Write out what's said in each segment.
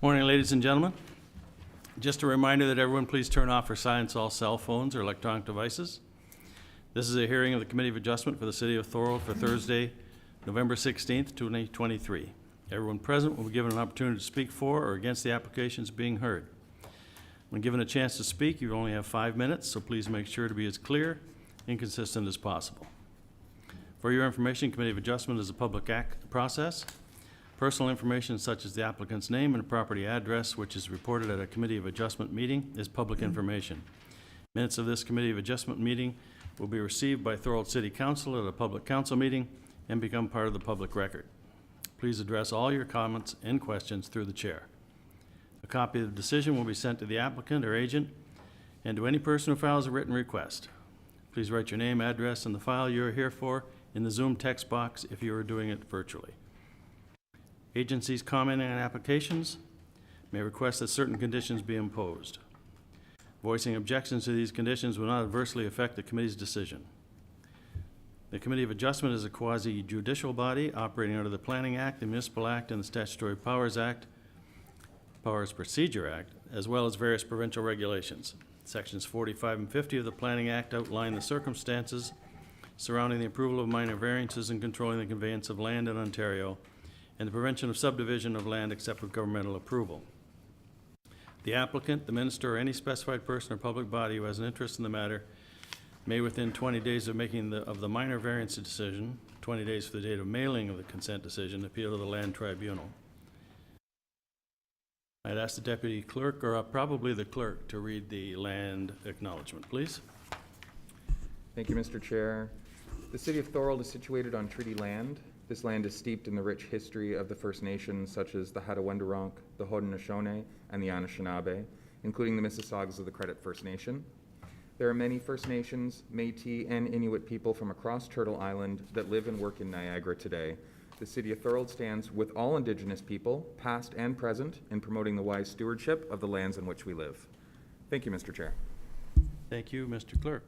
Morning, ladies and gentlemen. Just a reminder that everyone please turn off or silence all cell phones or electronic devices. This is a hearing of the Committee of Adjustment for the City of Thorold for Thursday, November 16th, 2023. Everyone present will be given an opportunity to speak for or against the applications being heard. When given a chance to speak, you only have 5 minutes, so please make sure to be as clear and consistent as possible. For your information, Committee of Adjustment is a public process. Personal information such as the applicant's name and property address, which is reported at a Committee of Adjustment meeting, is public information. Minutes of this Committee of Adjustment meeting will be received by Thorold City Council at a public council meeting and become part of the public record. Please address all your comments and questions through the chair. A copy of the decision will be sent to the applicant or agent and to any person who files a written request. Please write your name, address, and the file you are here for in the Zoom text box if you are doing it virtually. Agencies commenting on applications may request that certain conditions be imposed. Voicing objections to these conditions will not adversely affect the committee's decision. The Committee of Adjustment is a quasi-judicial body operating under the Planning Act, the Municipal Act, and the Statutory Powers Procedure Act, as well as various provincial regulations. Sections 45 and 50 of the Planning Act outline the circumstances surrounding the approval of minor variances and controlling the conveyance of land in Ontario, and the prevention of subdivision of land except with governmental approval. The applicant, the minister, or any specified person or public body who has an interest in the matter may, within 20 days of making the minor variance decision, 20 days for the date of mailing of the consent decision, appeal to the Land Tribunal. I'd ask the Deputy Clerk, or probably the Clerk, to read the land acknowledgement, please. Thank you, Mr. Chair. The City of Thorold is situated on treaty land. This land is steeped in the rich history of the First Nations, such as the Hattaway-Wendurunk, the Haudenosaunee, and the Anishinaabe, including the Mississaugas of the Credit First Nation. There are many First Nations, Métis, and Inuit people from across Turtle Island that live and work in Niagara today. The City of Thorold stands with all Indigenous people, past and present, in promoting the wise stewardship of the lands in which we live. Thank you, Mr. Chair. Thank you, Mr. Clerk.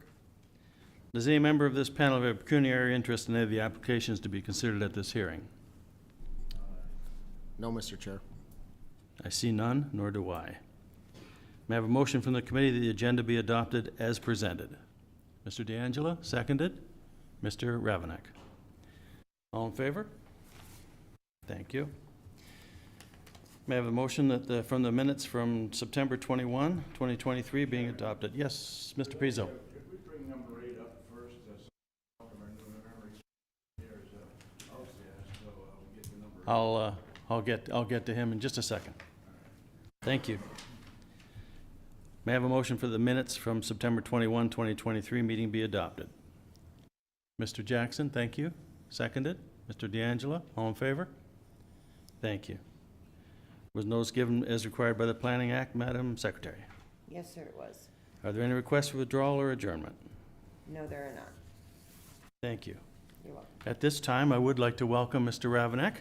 Does any member of this panel have a pecuniary interest in any of the applications to be considered at this hearing? No, Mr. Chair. I see none, nor do I. May I have a motion from the committee that the agenda be adopted as presented? Mr. D'Angelo, seconded. Mr. Ravenak. All in favor? Thank you. May I have a motion that from the minutes from September 21, 2023 being adopted? Yes, Mr. Pizzo. I'll get to him in just a second. Thank you. May I have a motion for the minutes from September 21, 2023 meeting be adopted? Mr. Jackson, thank you. Seconded. Mr. D'Angelo, all in favor? Thank you. Was notice given as required by the Planning Act, Madam Secretary? Yes, sir, it was. Are there any requests for withdrawal or adjournment? No, there are not. Thank you. You're welcome. At this time, I would like to welcome Mr. Ravenak,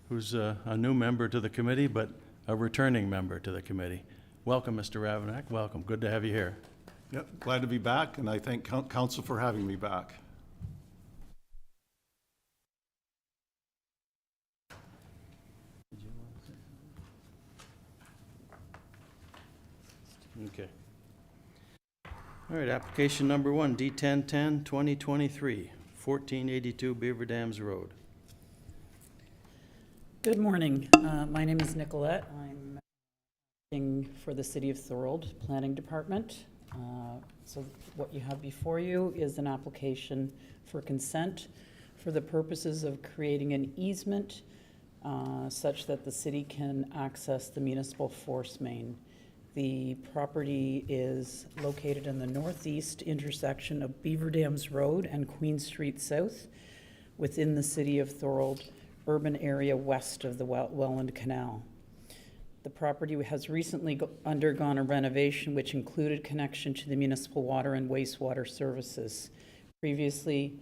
who's a new member to the committee, but a returning member to the committee. Welcome, Mr. Ravenak. Welcome. Good to have you here. Yep, glad to be back, and I thank Council for having me back. Okay. All right, application number 1, D1010, 2023, 1482 Beaver Dams Road. Good morning. My name is Nicolette. I'm working for the City of Thorold Planning Department. So what you have before you is an application for consent for the purposes of creating an easement such that the city can access the municipal force main. The property is located in the northeast intersection of Beaver Dams Road and Queen Street South within the City of Thorold urban area west of the Welland Canal. The property has recently undergone a renovation which included connection to the municipal water and wastewater services. Previously,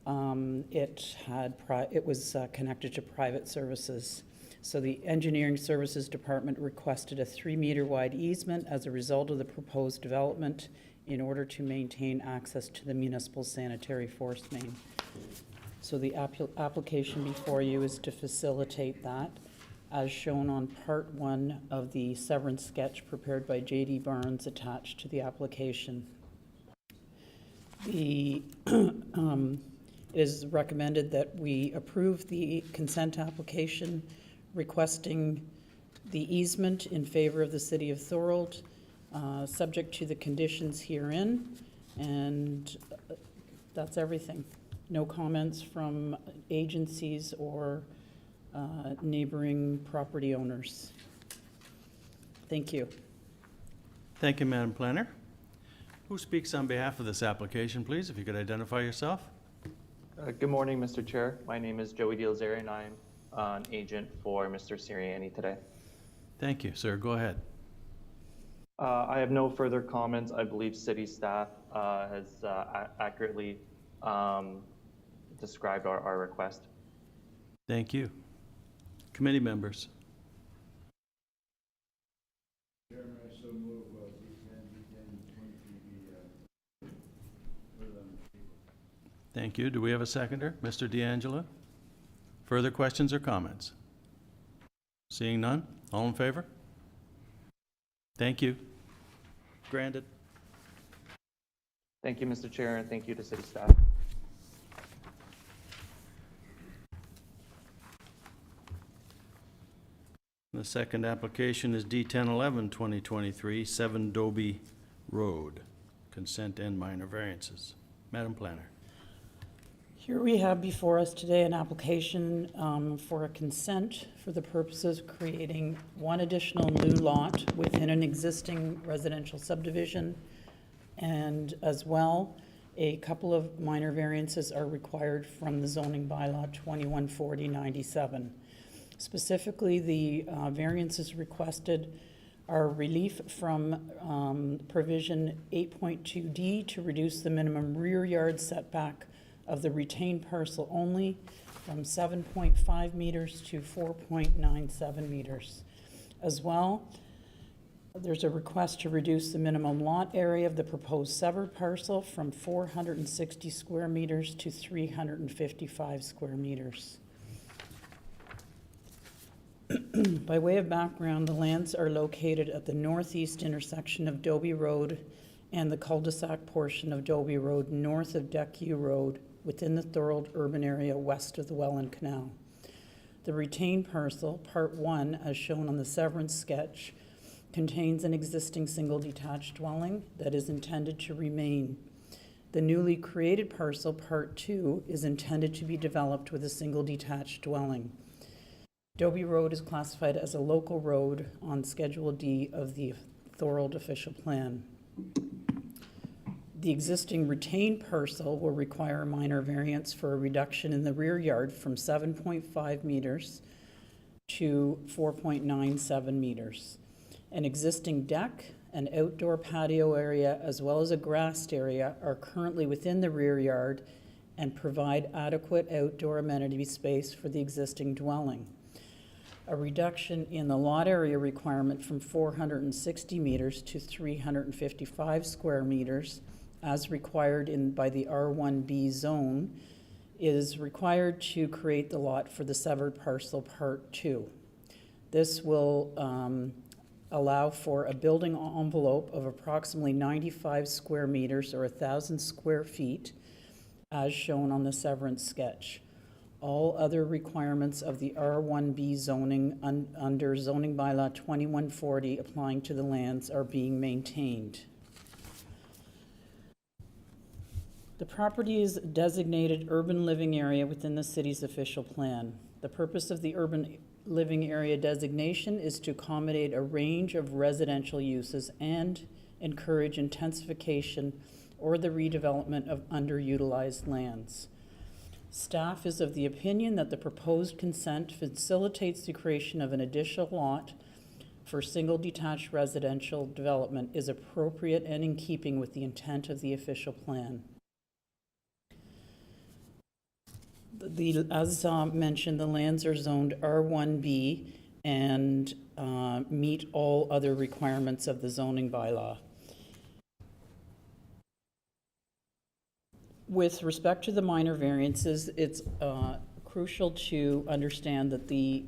it was connected to private services. So the Engineering Services Department requested a 3-meter wide easement as a result of the proposed development in order to maintain access to the municipal sanitary force main. So the application before you is to facilitate that. as shown on Part 1 of the severance sketch prepared by J.D. Barnes attached to the application. It is recommended that we approve the consent application requesting the easement in favor of the City of Thorold, subject to the conditions herein, and that's everything. No comments from agencies or neighboring property owners. Thank you. Thank you, Madam Planner. Who speaks on behalf of this application, please, if you could identify yourself? Good morning, Mr. Chair. My name is Joey Dielzeri, and I'm an agent for Mr. Siriani today. Thank you, sir. Go ahead. I have no further comments. I believe city staff has accurately described our request. Thank you. Committee members. Chairman, I so move D10, put it on the table. Thank you. Do we have a seconder? Mr. D'Angelo? Further questions or comments? Seeing none? All in favor? Thank you. Granted. Thank you, Mr. Chair, and thank you to city staff. The second application is D1011, 2023, 7 Dobie Road. Consent and minor variances. Madam Planner. Here we have before us today an application for a consent for the purposes of creating one additional new lot within an existing residential subdivision. And as well, a couple of minor variances are required from the zoning bylaw 2140-97. Specifically, the variances requested are relief from provision 8.2D to reduce the minimum rear yard setback of the retained parcel only from 7.5 meters to 4.97 meters. As well, there's a request to reduce the minimum lot area of the proposed severed parcel from 460 square meters to 355 square meters. By way of background, the lands are located at the northeast intersection of Dobie Road and the cul-de-sac portion of Dobie Road north of Deckview Road within the Thorold urban area west of the Welland Canal. The retained parcel, Part 1, as shown on the severance sketch, contains an existing single detached dwelling that is intended to remain. The newly created parcel, Part 2, is intended to be developed with a single detached dwelling. Dobie Road is classified as a local road on Schedule D of the Thorold official plan. The existing retained parcel will require a minor variance for a reduction in the rear yard from 7.5 meters to 4.97 meters. An existing deck, an outdoor patio area, as well as a grassed area are currently within the rear yard and provide adequate outdoor amenity space for the existing dwelling. A reduction in the lot area requirement from 460 meters to 355 square meters, as required by the R1B zone, is required to create the lot for the severed parcel Part 2. This will allow for a building envelope of approximately 95 square meters or 1,000 square feet, as shown on the severance sketch. All other requirements of the R1B zoning under zoning bylaw 2140 applying to the lands are being maintained. The property is designated urban living area within the city's official plan. The purpose of the urban living area designation is to accommodate a range of residential uses and encourage intensification or the redevelopment of underutilized lands. Staff is of the opinion that the proposed consent facilitates the creation of an additional lot for single detached residential development is appropriate and in keeping with the intent of the official plan. As mentioned, the lands are zoned R1B and meet all other requirements of the zoning bylaw. With respect to the minor variances, it's crucial to understand that the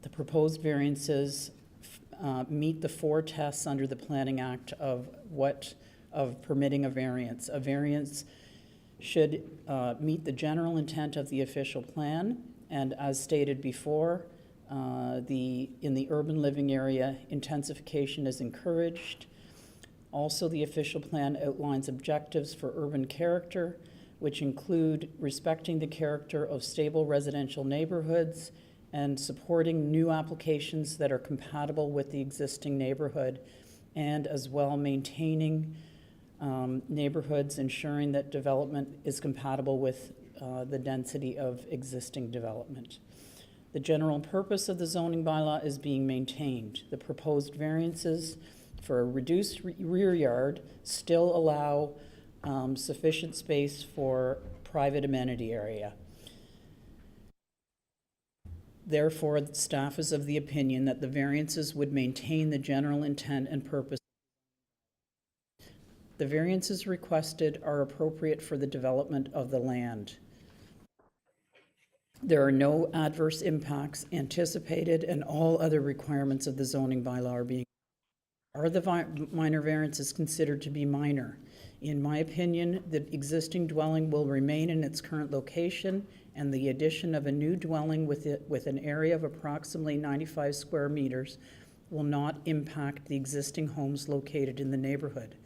The proposed variances meet the 4 tests under the Planning Act of permitting a variance. A variance should meet the general intent of the official plan, and as stated before, in the urban living area, intensification is encouraged. Also, the official plan outlines objectives for urban character, which include respecting the character of stable residential neighborhoods and supporting new applications that are compatible with the existing neighborhood, and as well maintaining neighborhoods, ensuring that development is compatible with the density of existing development. The general purpose of the zoning bylaw is being maintained. The proposed variances for a reduced rear yard still allow sufficient space for private amenity area. Therefore, the staff is of the opinion that the variances would maintain the general intent and purpose. The variances requested are appropriate for the development of the land. There are no adverse impacts anticipated, and all other requirements of the zoning bylaw are being. Are the minor variances considered to be minor? In my opinion, the existing dwelling will remain in its current location, and the addition of a new dwelling with an area of approximately 95 square meters will not impact the existing homes located in the neighborhood.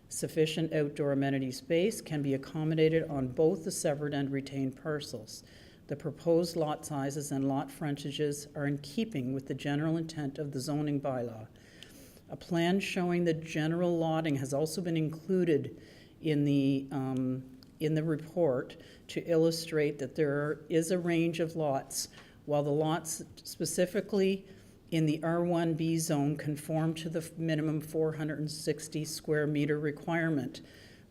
Sufficient outdoor amenity space can be accommodated on both the severed and retained parcels. The proposed lot sizes and lot frontages are in keeping with the general intent of the zoning bylaw. A plan showing the general lotting has also been included in the report to illustrate that there is a range of lots. While the lots specifically in the R1B zone conform to the minimum 460 square meter requirement,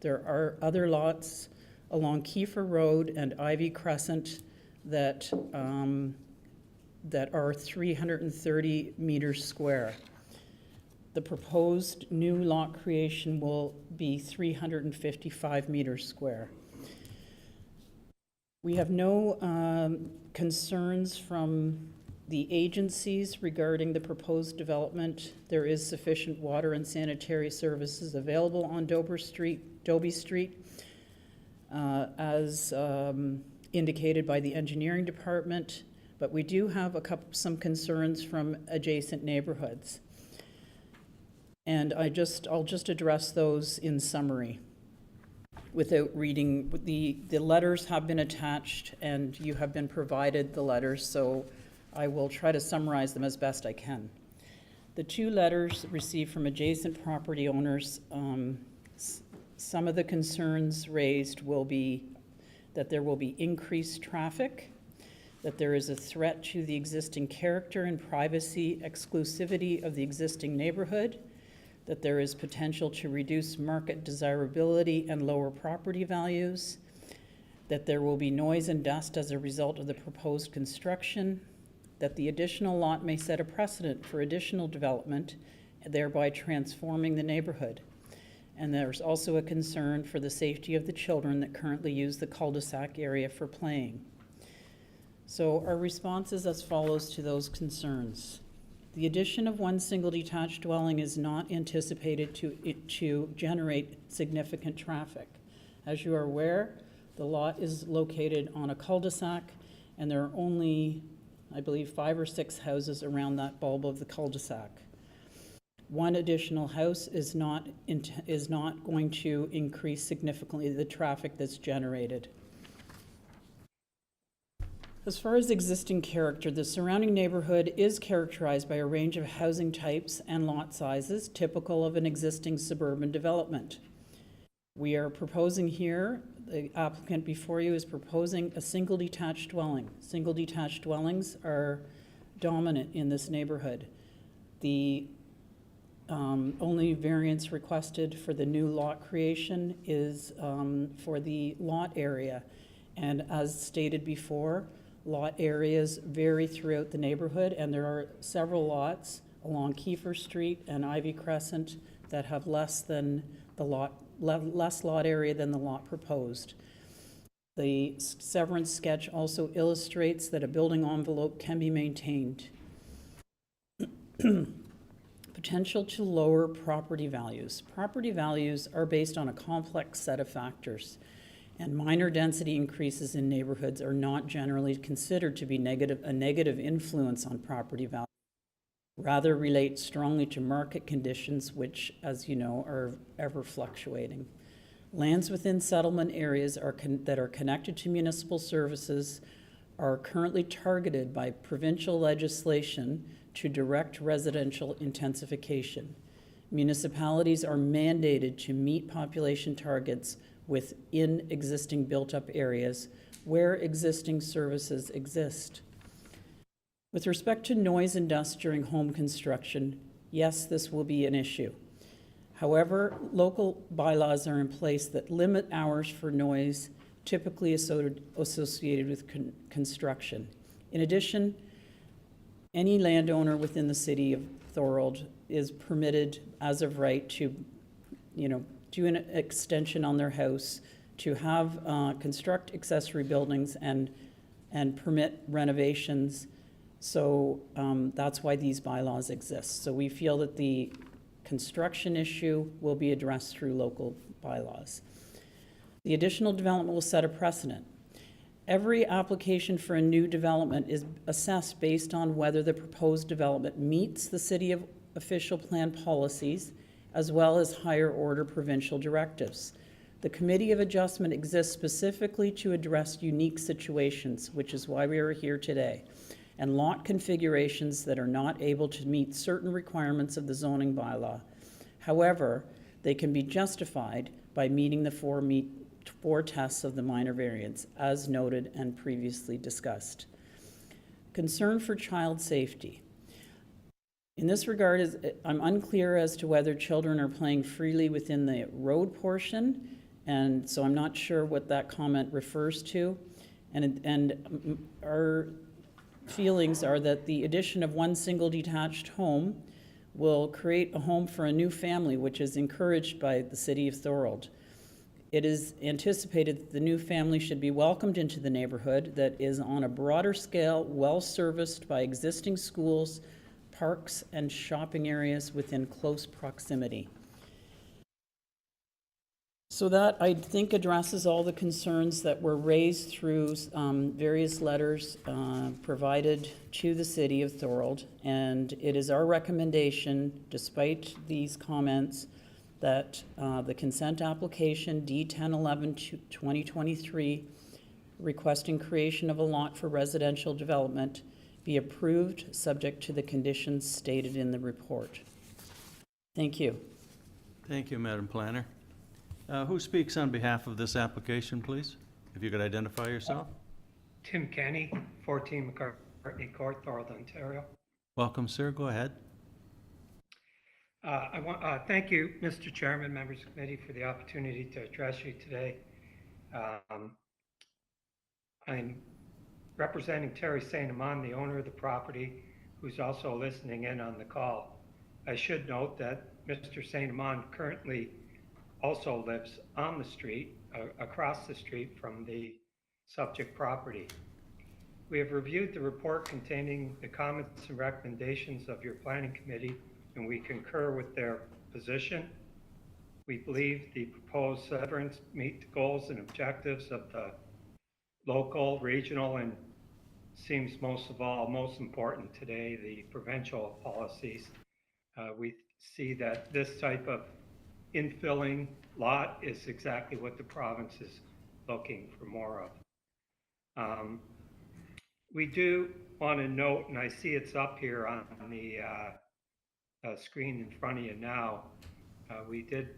there are other lots along Kiefer Road and Ivy Crescent that are 330 meters square. The proposed new lot creation will be 355 meters square. We have no concerns from the agencies regarding the proposed development. There is sufficient water and sanitary services available on Dobie Street, as indicated by the engineering department, but we do have some concerns from adjacent neighborhoods. And I'll just address those in summary without reading. The letters have been attached and you have been provided the letters, so I will try to summarize them as best I can. The 2 letters received from adjacent property owners, some of the concerns raised will be that there will be increased traffic, that there is a threat to the existing character and privacy exclusivity of the existing neighborhood, that there is potential to reduce market desirability and lower property values, that there will be noise and dust as a result of the proposed construction, that the additional lot may set a precedent for additional development, thereby transforming the neighborhood. And there's also a concern for the safety of the children that currently use the cul-de-sac area for playing. So our response is as follows to those concerns. The addition of one single detached dwelling is not anticipated to generate significant traffic. As you are aware, the lot is located on a cul-de-sac, and there are only, I believe, 5 or 6 houses around that bulb of the cul-de-sac. One additional house is not going to increase significantly the traffic that's generated. As far as existing character, the surrounding neighborhood is characterized by a range of housing types and lot sizes typical of an existing suburban development. We are proposing here, the applicant before you is proposing a single detached dwelling. Single detached dwellings are dominant in this neighborhood. The only variance requested for the new lot creation is for the lot area. And as stated before, lot areas vary throughout the neighborhood, and there are several lots along Kiefer Street and Ivy Crescent that have less lot area than the lot proposed. The severance sketch also illustrates that a building envelope can be maintained. Potential to lower property values. Property values are based on a complex set of factors, and minor density increases in neighborhoods are not generally considered to be a negative influence on property value. Rather relate strongly to market conditions, which, as you know, are ever fluctuating. Lands within settlement areas that are connected to municipal services are currently targeted by provincial legislation to direct residential intensification. Municipalities are mandated to meet population targets within existing built-up areas where existing services exist. With respect to noise and dust during home construction, yes, this will be an issue. However, local bylaws are in place that limit hours for noise typically associated with construction. In addition, any landowner within the city of Thorold is permitted as of right to, do an extension on their house, to have, construct accessory buildings and permit renovations. So that's why these bylaws exist. So we feel that the construction issue will be addressed through local bylaws. The additional development will set a precedent. Every application for a new development is assessed based on whether the proposed development meets the city of official plan policies as well as higher order provincial directives. The Committee of Adjustment exists specifically to address unique situations, which is why we are here today, and lot configurations that are not able to meet certain requirements of the zoning bylaw. However, they can be justified by meeting the four tests of the minor variance, as noted and previously discussed. Concern for child safety. In this regard, I'm unclear as to whether children are playing freely within the road portion, and so I'm not sure what that comment refers to. And our feelings are that the addition of one single detached home will create a home for a new family, which is encouraged by the city of Thorold. It is anticipated that the new family should be welcomed into the neighborhood that is on a broader scale, well-serviced by existing schools, parks, and shopping areas within close proximity. So that, I think, addresses all the concerns that were raised through various letters provided to the city of Thorold. And it is our recommendation, despite these comments, that the consent application D1011-2023 requesting creation of a lot for residential development be approved, subject to the conditions stated in the report. Thank you. Thank you, Madam Planner. Who speaks on behalf of this application, please? If you could identify yourself. Tim Kenny, 14 McCartney Court, Thorold, Ontario. Welcome, sir. Go ahead. Thank you, Mr. Chairman, members of the committee, for the opportunity to address you today. I'm representing Terry St. Amand, the owner of the property, who's also listening in on the call. I should note that Mr. St. Amand currently also lives on the street, across the street from the subject property. We have reviewed the report containing the comments and recommendations of your planning committee, and we concur with their position. We believe the proposed severance meet the goals and objectives of the local, regional, and seems most of all, most important today, the provincial policies. We see that this type of infilling lot is exactly what the province is looking for more of. We do want to note, and I see it's up here on the screen in front of you now, we did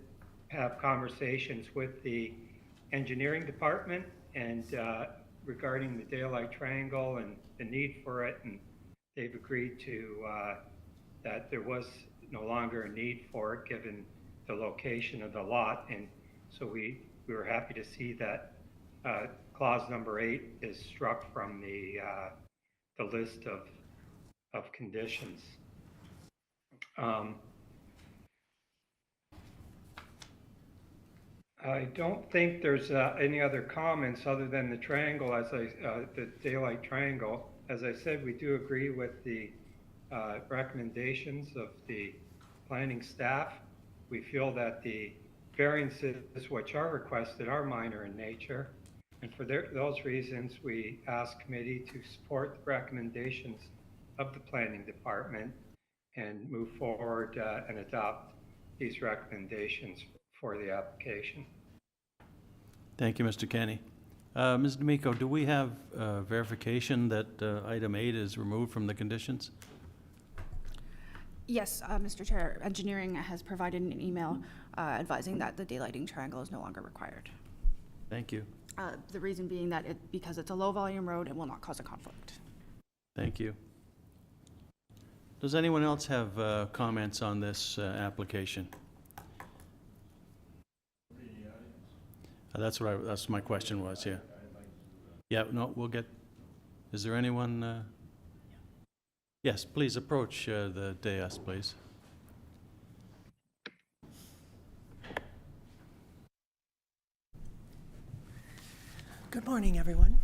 have conversations with the engineering department and regarding the daylight triangle and the need for it, and they've agreed to that there was no longer a need for it given the location of the lot, and so we were happy to see that clause number 8 is struck from the list of conditions. I don't think there's any other comments other than the triangle, the daylight triangle. As I said, we do agree with the recommendations of the planning staff. We feel that the variances which are requested are minor in nature. And for those reasons, we ask committee to support the recommendations of the planning department and move forward and adopt these recommendations for the application. Thank you, Mr. Kenny. Ms. D'Amico, do we have verification that item 8 is removed from the conditions? Yes, Mr. Chair, engineering has provided an email advising that the daylighting triangle is no longer required. Thank you. The reason being that because it's a low-volume road, it will not cause a conflict. Thank you. Does anyone else have comments on this application? That's my question was, yeah. Yeah, no, we'll get, is there anyone? Yes, please approach the dais, please. Good morning, everyone.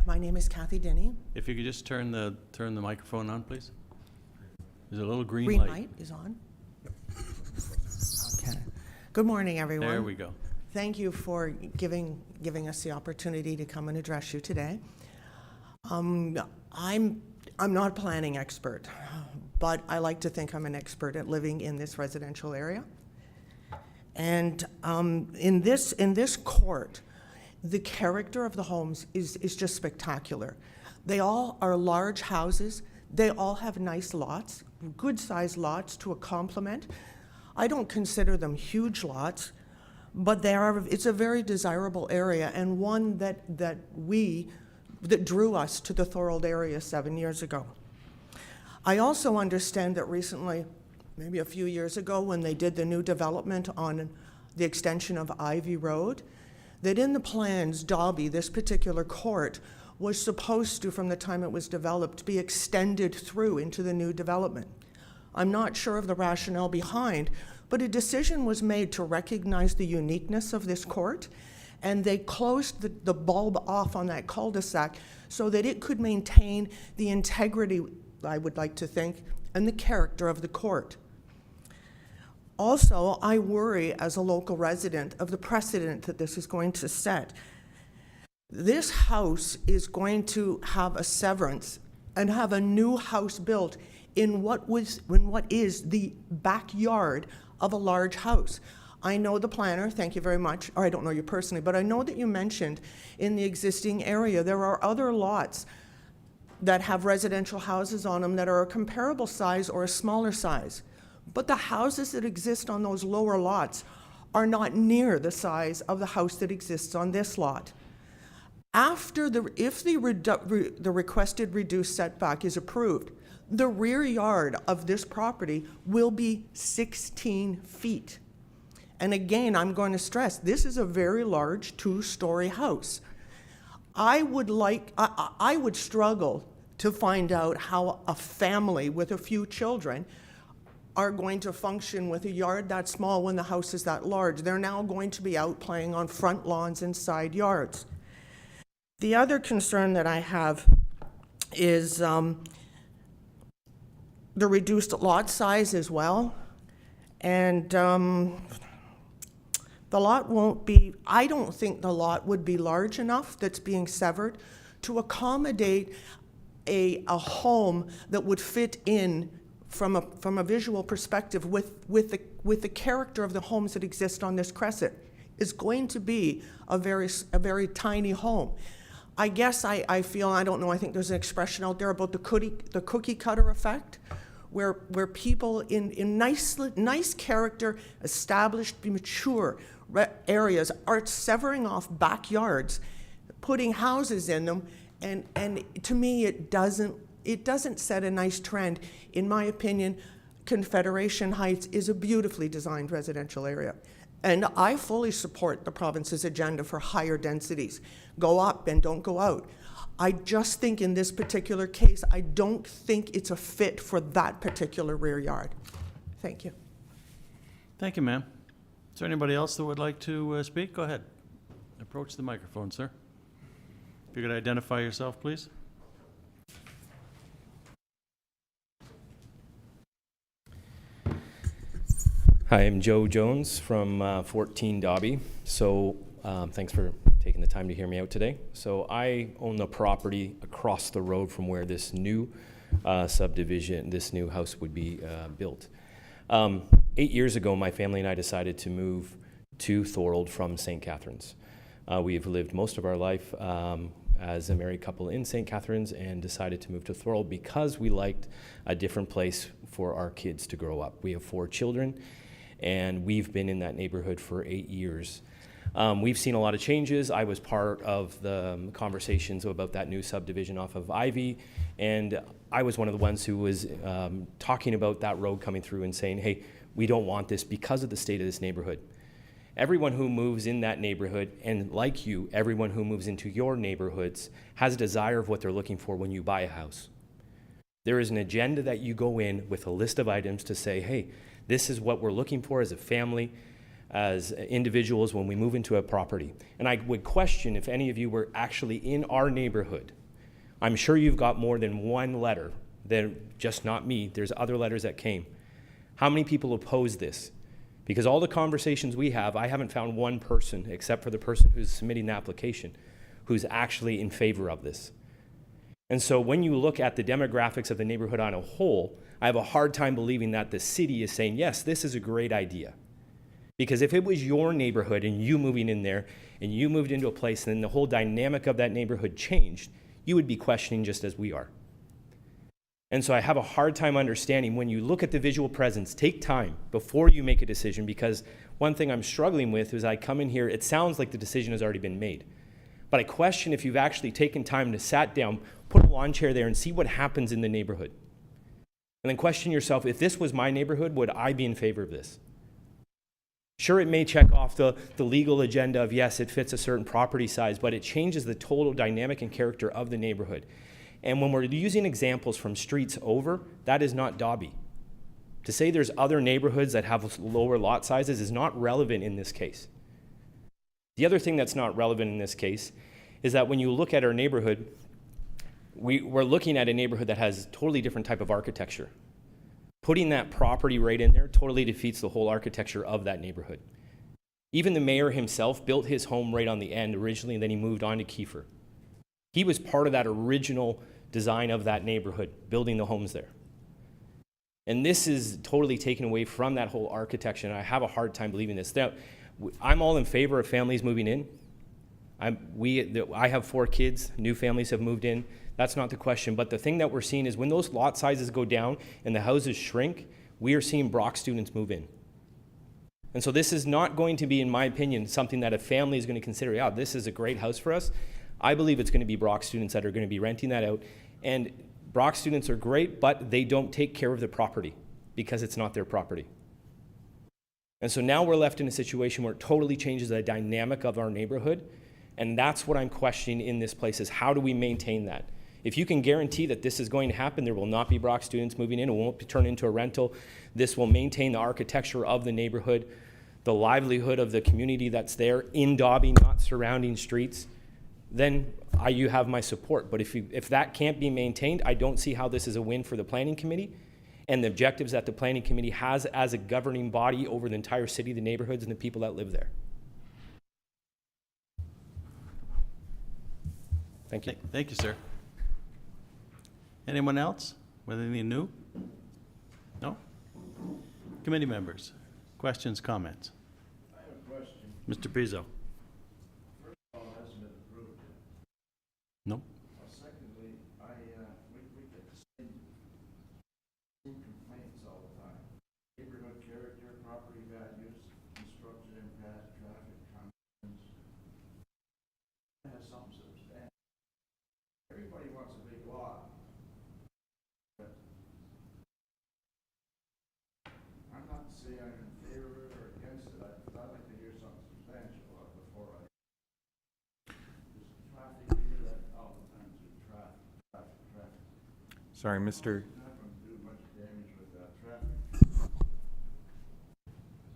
My name is Kathy Denny. If you could just turn the microphone on, please. There's a little green Green light. light is on. Okay. Good morning, everyone. There we go. Thank you for giving us the opportunity to come and address you today. I'm not a planning expert, but I like to think I'm an expert at living in this residential area. And in this court, the character of the homes is just spectacular. They all are large houses. They all have nice lots, good-sized lots to a complement. I don't consider them huge lots, but it's a very desirable area and one that drew us to the Thorold area 7 years ago. I also understand that recently, maybe a few years ago, when they did the new development on the extension of Ivy Road, that in the plans, Dobby, this particular court, was supposed to, from the time it was developed, be extended through into the new development. I'm not sure of the rationale behind, but a decision was made to recognize the uniqueness of this court, and they closed the bulb off on that cul-de-sac so that it could maintain the integrity, I would like to think, and the character of the court. Also, I worry as a local resident of the precedent that this is going to set. This house is going to have a severance and have a new house built in what is the backyard of a large house. I know the planner, thank you very much, or I don't know you personally, but I know that you mentioned in the existing area there are other lots that have residential houses on them that are a comparable size or a smaller size. But the houses that exist on those lower lots are not near the size of the house that exists on this lot. If the requested reduced setback is approved, the rear yard of this property will be 16 feet. And again, I'm going to stress, this is a very large two-story house. I would struggle to find out how a family with a few children are going to function with a yard that small when the house is that large. They're now going to be out playing on front lawns and side yards. The other concern that I have is the reduced lot size as well. And the lot won't be, I don't think the lot would be large enough that's being severed to accommodate a home that would fit in from a visual perspective with the character of the homes that exist on this crescent. Is going to be a very tiny home. I guess I feel, I don't know, I think there's an expression out there about the cookie cutter effect, where people in nice character, established, mature areas are severing off backyards, putting houses in them, and to me it doesn't set a nice trend. In my opinion, Confederation Heights is a beautifully designed residential area. And I fully support the province's agenda for higher densities. Go up and don't go out. I just think in this particular case, I don't think it's a fit for that particular rear yard. Thank you. Thank you, ma'am. Is there anybody else that would like to speak? Go ahead. Approach the microphone, sir. If you could identify yourself, please. Hi, I'm Joe Jones from 14 Dobby. So thanks for taking the time to hear me out today. So I own the property across the road from where this new subdivision, this new house would be built. 8 years ago, my family and I decided to move to Thorold from St. Catharines. We have lived most of our life as a married couple in St. Catharines and decided to move to Thorold because we liked a different place for our kids to grow up. We have 4 children, and we've been in that neighborhood for 8 years. We've seen a lot of changes. I was part of the conversations about that new subdivision off of Ivy, and I was one of the ones who was talking about that road coming through and saying, hey, we don't want this because of the state of this neighborhood. Everyone who moves in that neighborhood, and like you, everyone who moves into your neighborhoods has a desire of what they're looking for when you buy a house. There is an agenda that you go in with a list of items to say, hey, this is what we're looking for as a family, as individuals when we move into a property. And I would question if any of you were actually in our neighborhood. I'm sure you've got more than one letter, just not me. There's other letters that came. How many people oppose this? Because all the conversations we have, I haven't found one person, except for the person who's submitting the application, who's actually in favor of this. And so when you look at the demographics of the neighborhood on a whole, I have a hard time believing that the city is saying, yes, this is a great idea. Because if it was your neighborhood and you moving in there and you moved into a place and then the whole dynamic of that neighborhood changed, you would be questioning just as we are. And so I have a hard time understanding when you look at the visual presence, take time before you make a decision, because one thing I'm struggling with is I come in here, it sounds like the decision has already been made. But I question if you've actually taken time to sat down, put a lawn chair there and see what happens in the neighborhood. And then question yourself, if this was my neighborhood, would I be in favor of this? Sure, it may check off the legal agenda of, yes, it fits a certain property size, but it changes the total dynamic and character of the neighborhood. And when we're using examples from streets over, that is not Dobby. To say there's other neighborhoods that have lower lot sizes is not relevant in this case. The other thing that's not relevant in this case is that when you look at our neighborhood, we're looking at a neighborhood that has totally different type of architecture. Putting that property right in there totally defeats the whole architecture of that neighborhood. Even the mayor himself built his home right on the end originally, and then he moved on to Kiefer. He was part of that original design of that neighborhood, building the homes there. And this is totally taken away from that whole architecture, and I have a hard time believing this. Now, I'm all in favor of families moving in. I have 4 kids, new families have moved in. That's not the question, but the thing that we're seeing is when those lot sizes go down and the houses shrink, we are seeing Brock students move in. And so this is not going to be, in my opinion, something that a family is going to consider, yeah, this is a great house for us. I believe it's going to be Brock students that are going to be renting that out. And Brock students are great, but they don't take care of the property because it's not their property. And so now we're left in a situation where it totally changes the dynamic of our neighborhood. And that's what I'm questioning in this place is how do we maintain that? If you can guarantee that this is going to happen, there will not be Brock students moving in, it won't turn into a rental. This will maintain the architecture of the neighborhood, the livelihood of the community that's there in Dobby, not surrounding streets, then you have my support. But if that can't be maintained, I don't see how this is a win for the planning committee and the objectives that the planning committee has as a governing body over the entire city, the neighborhoods, and the people that live there. Thank you. Thank you, sir. Anyone else with anything new? No? Committee members, questions, comments? I have a question. Mr. Pizzo? First of all, it hasn't been approved yet. No? Secondly, we get the same complaints all the time. Neighborhood character, property values, construction impact, traffic concerns. It has something substantial. Everybody wants a big lot. But I'm not saying I'm in favor or against it. I'd like to hear something substantial before I. There's traffic, we hear that all the time, traffic. Sorry, Mr. Not going to do much damage with that traffic.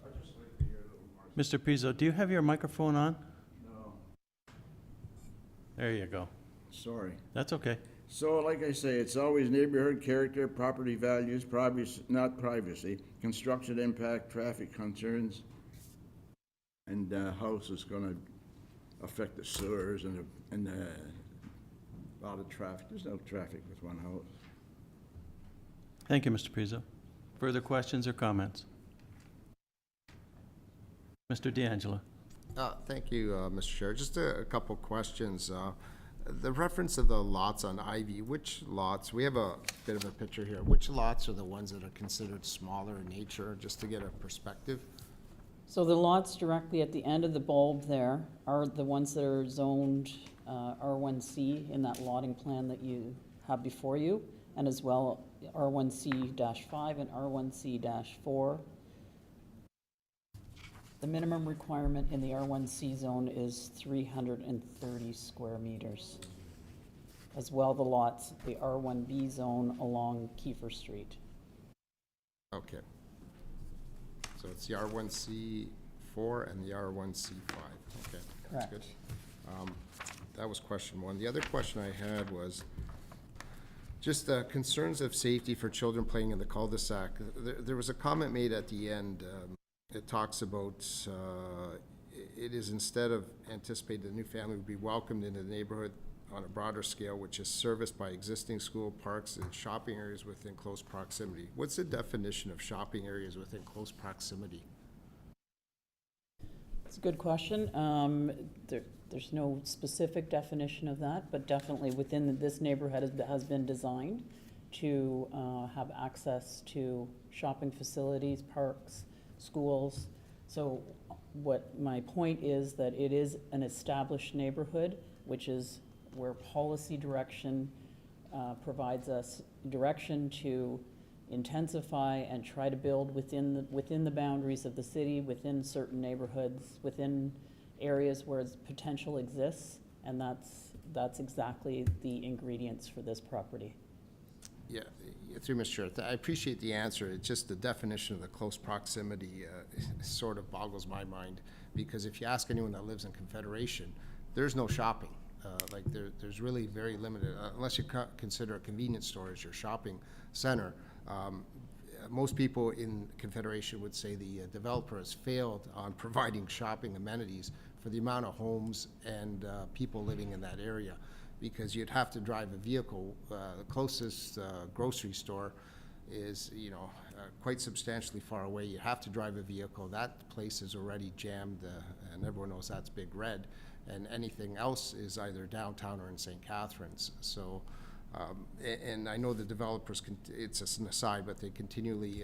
I'd just like to hear a little more. Mr. Pizzo, do you have your microphone on? No, There you go. sorry. That's okay. So like I say, it's always neighborhood character, property values, privacy, not privacy, construction impact, traffic concerns, and how is gonna affect the sewers and a lot of traffic. There's no traffic with one house. Thank you, Mr. Pizzo. Further questions or comments? Mr. D'Angelo. Thank you, Mr. Chair. Just a couple questions. The reference of the lots on Ivy, which lots, we have a bit of a picture here. Which lots are the ones that are considered smaller in nature, just to get a perspective? So the lots directly at the end of the bulb there are the ones that are zoned R1C in that lotting plan that you have before you, and as well R1C-5 and R1C-4. The minimum requirement in the R1C zone is 330 square meters. As well, the lots, the R1B zone along Kiefer Street. Okay. So it's the R1C4 and the R1C5. Okay, that's Correct. good. That was question one. The other question I had was just concerns of safety for children playing in the cul-de-sac. There was a comment made at the end. It talks about it is instead of anticipated the new family would be welcomed into the neighborhood on a broader scale, which is serviced by existing school, parks, and shopping areas within close proximity. What's the definition of shopping areas within close proximity? It's a good question. There's no specific definition of that, but definitely within this neighborhood has been designed to have access to shopping facilities, parks, schools. So what my point is that it is an established neighborhood, which is where policy direction provides us direction to intensify and try to build within the boundaries of the city, within certain neighborhoods, within areas where potential exists, and that's exactly the ingredients for this property. Yeah, through Mr. Chair, I appreciate the answer. It's just the definition of the close proximity sort of boggles my mind, because if you ask anyone that lives in Confederation, there's no shopping. There's really very limited, unless you consider a convenience store as your shopping center. Most people in Confederation would say the developer has failed on providing shopping amenities for the amount of homes and people living in that area, because you'd have to drive a vehicle. The closest grocery store is, quite substantially far away. You have to drive a vehicle. That place is already jammed, and everyone knows that's Big Red. And anything else is either downtown or in St. Catharines. So, and I know the developers, it's an aside, but they continually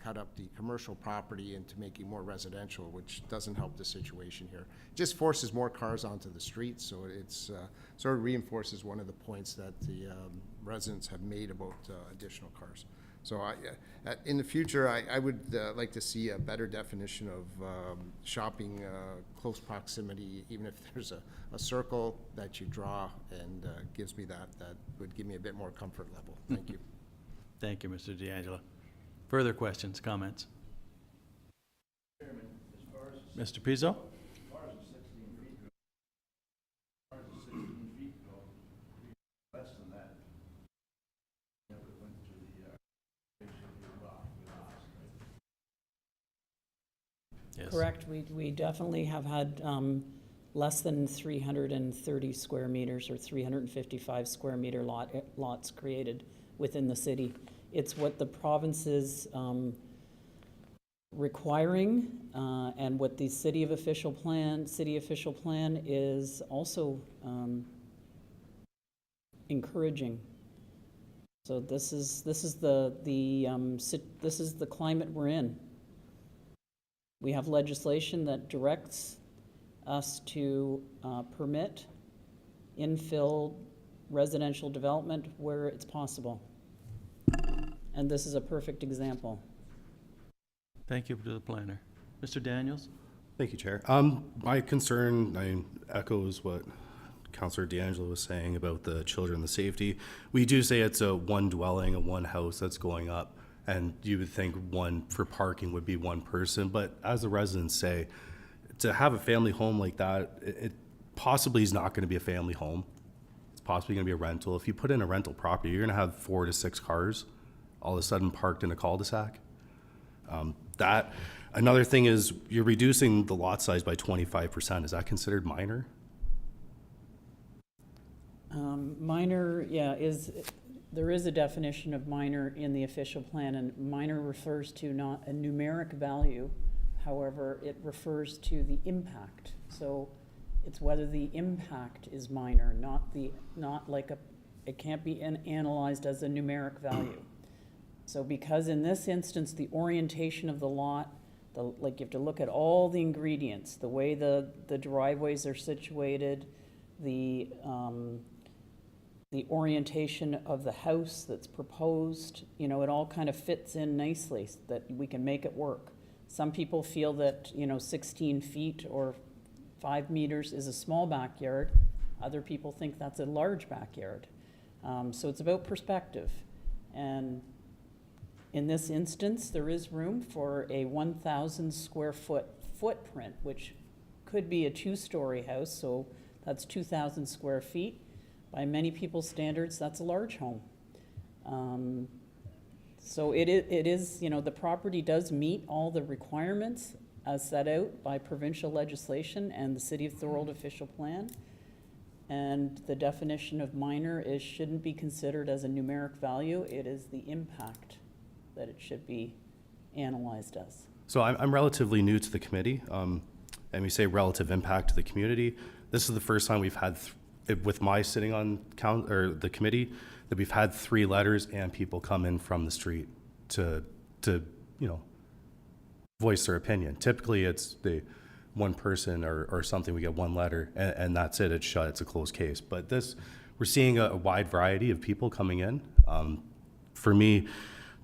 cut up the commercial property into making more residential, which doesn't help the situation here. It just forces more cars onto the streets, so it's sort of reinforces one of the points that the residents have made about additional cars. So in the future, I would like to see a better definition of shopping close proximity, even if there's a circle that you draw, and gives me that would give me a bit more comfort level. Thank you. Thank you, Mr. D'Angelo. Further questions, comments? Chairman, as far as Mr. Pizzo? As far as the 16 feet go, as far as the 16 feet go, less than that. If it went to the basically rock, we lost, right? Yes. Correct. We definitely have had less than 330 square meters or 355 square meter lots created within the city. It's what the province is requiring, and what the city official plan is also encouraging. So this is the climate we're in. We have legislation that directs us to permit infill residential development where it's possible. And this is a perfect example. Thank you to the planner. Mr. Daniels? Thank you, Chair. My concern echoes what Councillor D'Angelo was saying about the children, the safety. We do say it's a one dwelling, a one house that's going up, and you would think one for parking would be one person, but as the residents say, to have a family home like that, it possibly is not going to be a family home. It's possibly going to be a rental. If you put in a rental property, you're going to have 4 to 6 cars all of a sudden parked in a cul-de-sac. Another thing is you're reducing the lot size by 25%. Is that considered minor? Minor, yeah, there is a definition of minor in the official plan, and minor refers to not a numeric value. However, it refers to the impact. So it's whether the impact is minor, it can't be analyzed as a numeric value. So because in this instance, the orientation of the lot, you have to look at all the ingredients, the way the driveways are situated, the orientation of the house that's proposed, it all kind of fits in nicely so that we can make it work. Some people feel that, 16 feet or 5 meters is a small backyard. Other people think that's a large backyard. So it's about perspective. And in this instance, there is room for a 1,000 square foot footprint, which could be a 2-story house, so that's 2,000 square feet. By many people's standards, that's a large home. So it is, the property does meet all the requirements as set out by provincial legislation and the City of Thorold official plan. And the definition of minor shouldn't be considered as a numeric value. It is the impact that it should be analyzed as. So I'm relatively new to the committee, and we say relative impact to the community. This is the first time we've had, with my sitting on the committee, that we've had 3 letters and people come in from the street to voice their opinion. Typically, it's the one person or something. We get 1 letter, and that's it. It's shut. It's a closed case. But we're seeing a wide variety of people coming in. For me,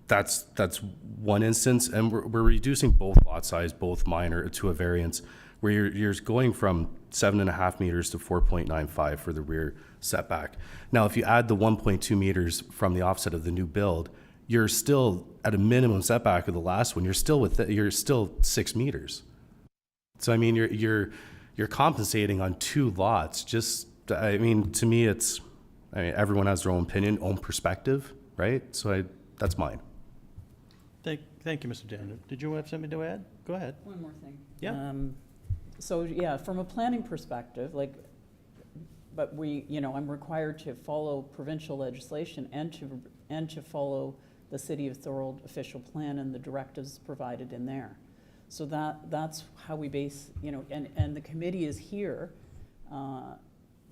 that's one instance, and we're reducing both lot size, both minor, to a variance where you're going from 7.5 meters to 4.95 for the rear setback. Now, if you add the 1.2 meters from the offset of the new build, you're still at a minimum setback of the last one. You're still 6 meters. So I mean, you're compensating on 2 lots. To me, everyone has their own opinion, own perspective, right? So that's mine. Thank you, Mr. Daniel. Did you have something to add? Go ahead. One more thing. Yeah. So yeah, from a planning perspective, but I'm required to follow provincial legislation and to follow the City of Thorold official plan and the directives provided in there. So that's how we base, and the committee is here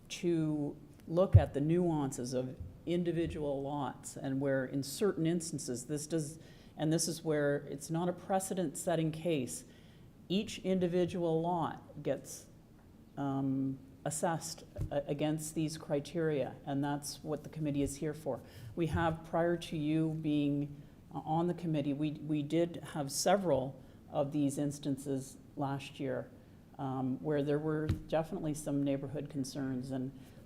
to look at the nuances of individual lots, and where in certain instances this is where it's not a precedent-setting case. Each individual lot gets assessed against these criteria, and that's what the committee is here for. We have, prior to you being on the committee, we did have several of these instances last year where there were definitely some neighborhood concerns,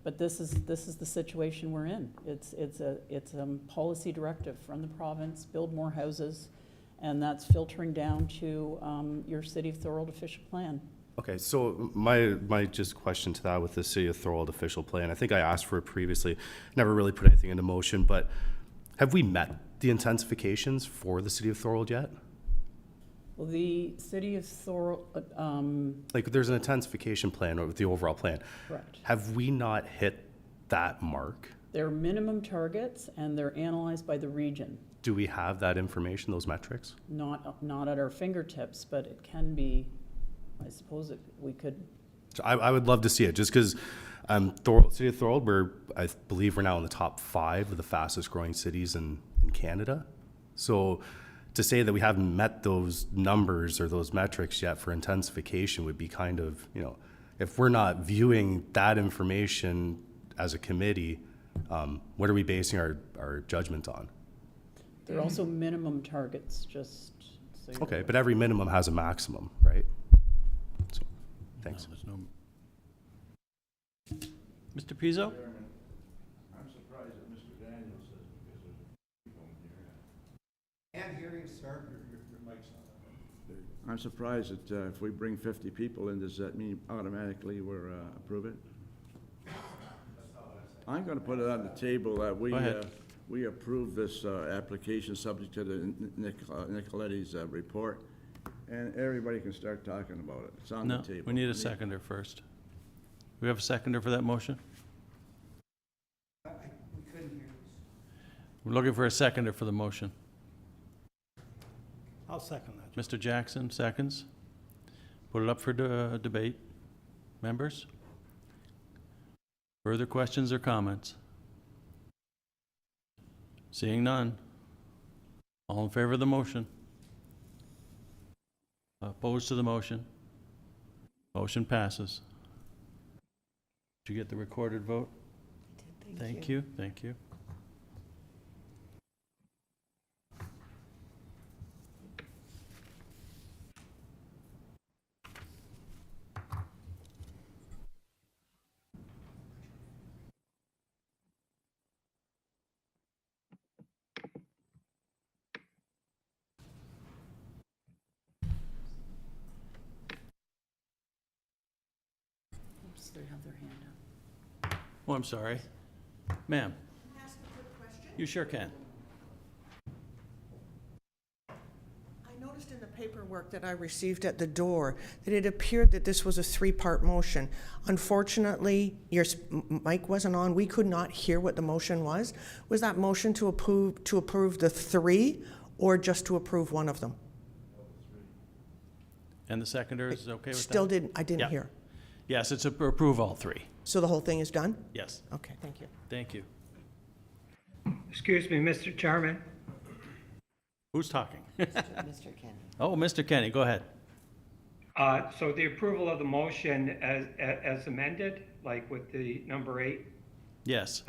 but this is the situation we're in. It's a policy directive from the province: build more houses, and that's filtering down to your City of Thorold official plan. Okay, so my just question to that with the City of Thorold official plan, I think I asked for it previously, never really put anything into motion, but have we met the intensifications for the City of Thorold yet? Well, the City of Thorold, there's an intensification plan with the overall plan. correct. Have we not hit that mark? They're minimum targets, and they're analyzed by the region. Do we have that information, those metrics? Not at our fingertips, but it can be. I suppose we could. So I would love to see it, just because City of Thorold, I believe we're now in the top 5 of the fastest growing cities in Canada. So to say that we haven't met those numbers or those metrics yet for intensification would be kind of, if we're not viewing that information as a committee, what are we basing our judgment on? They're also minimum targets, just so you're Okay, aware. but every minimum has a maximum, right? So, thanks. Mr. Pizzo? Chairman, I'm surprised that Mr. Daniels says because there's people in here. Can't hear you, sir. Your mic's not on. I'm surprised that if we bring 50 people in, does that mean automatically we're approve it? That's not what I said. I'm gonna put it on the table that Go ahead. we approve this application subject to the Nicoletti's report, and everybody can start talking about it. It's on the No, table. we need a seconder first. We have a seconder for that motion? We couldn't hear We're looking for a seconder for the motion. I'll second that. Mr. Jackson, seconds. Put it up for debate. Members? Further questions or comments? Seeing none. All in favor of the motion? Opposed to the motion? Motion passes. Did you get the recorded vote? Thank you, thank you. Oops, they have their hand up. Oh, I'm sorry. Ma'am? You sure can. I noticed in the paperwork that I received at the door that it appeared that this was a three-part motion. Unfortunately, your mic wasn't on. We could not hear what the motion was. Was that motion to approve the three, or just to approve one of them? And the seconder is okay with that? Still didn't, I didn't Yeah. hear. Yes, it's approve all three. So the whole thing is done? Yes, Okay, thank you. thank you. Excuse me, Mr. Chairman. Who's talking? Mr. Kenny. Oh, Mr. Kenny, go ahead. So the approval of the motion as amended, like with the number 8, Yes,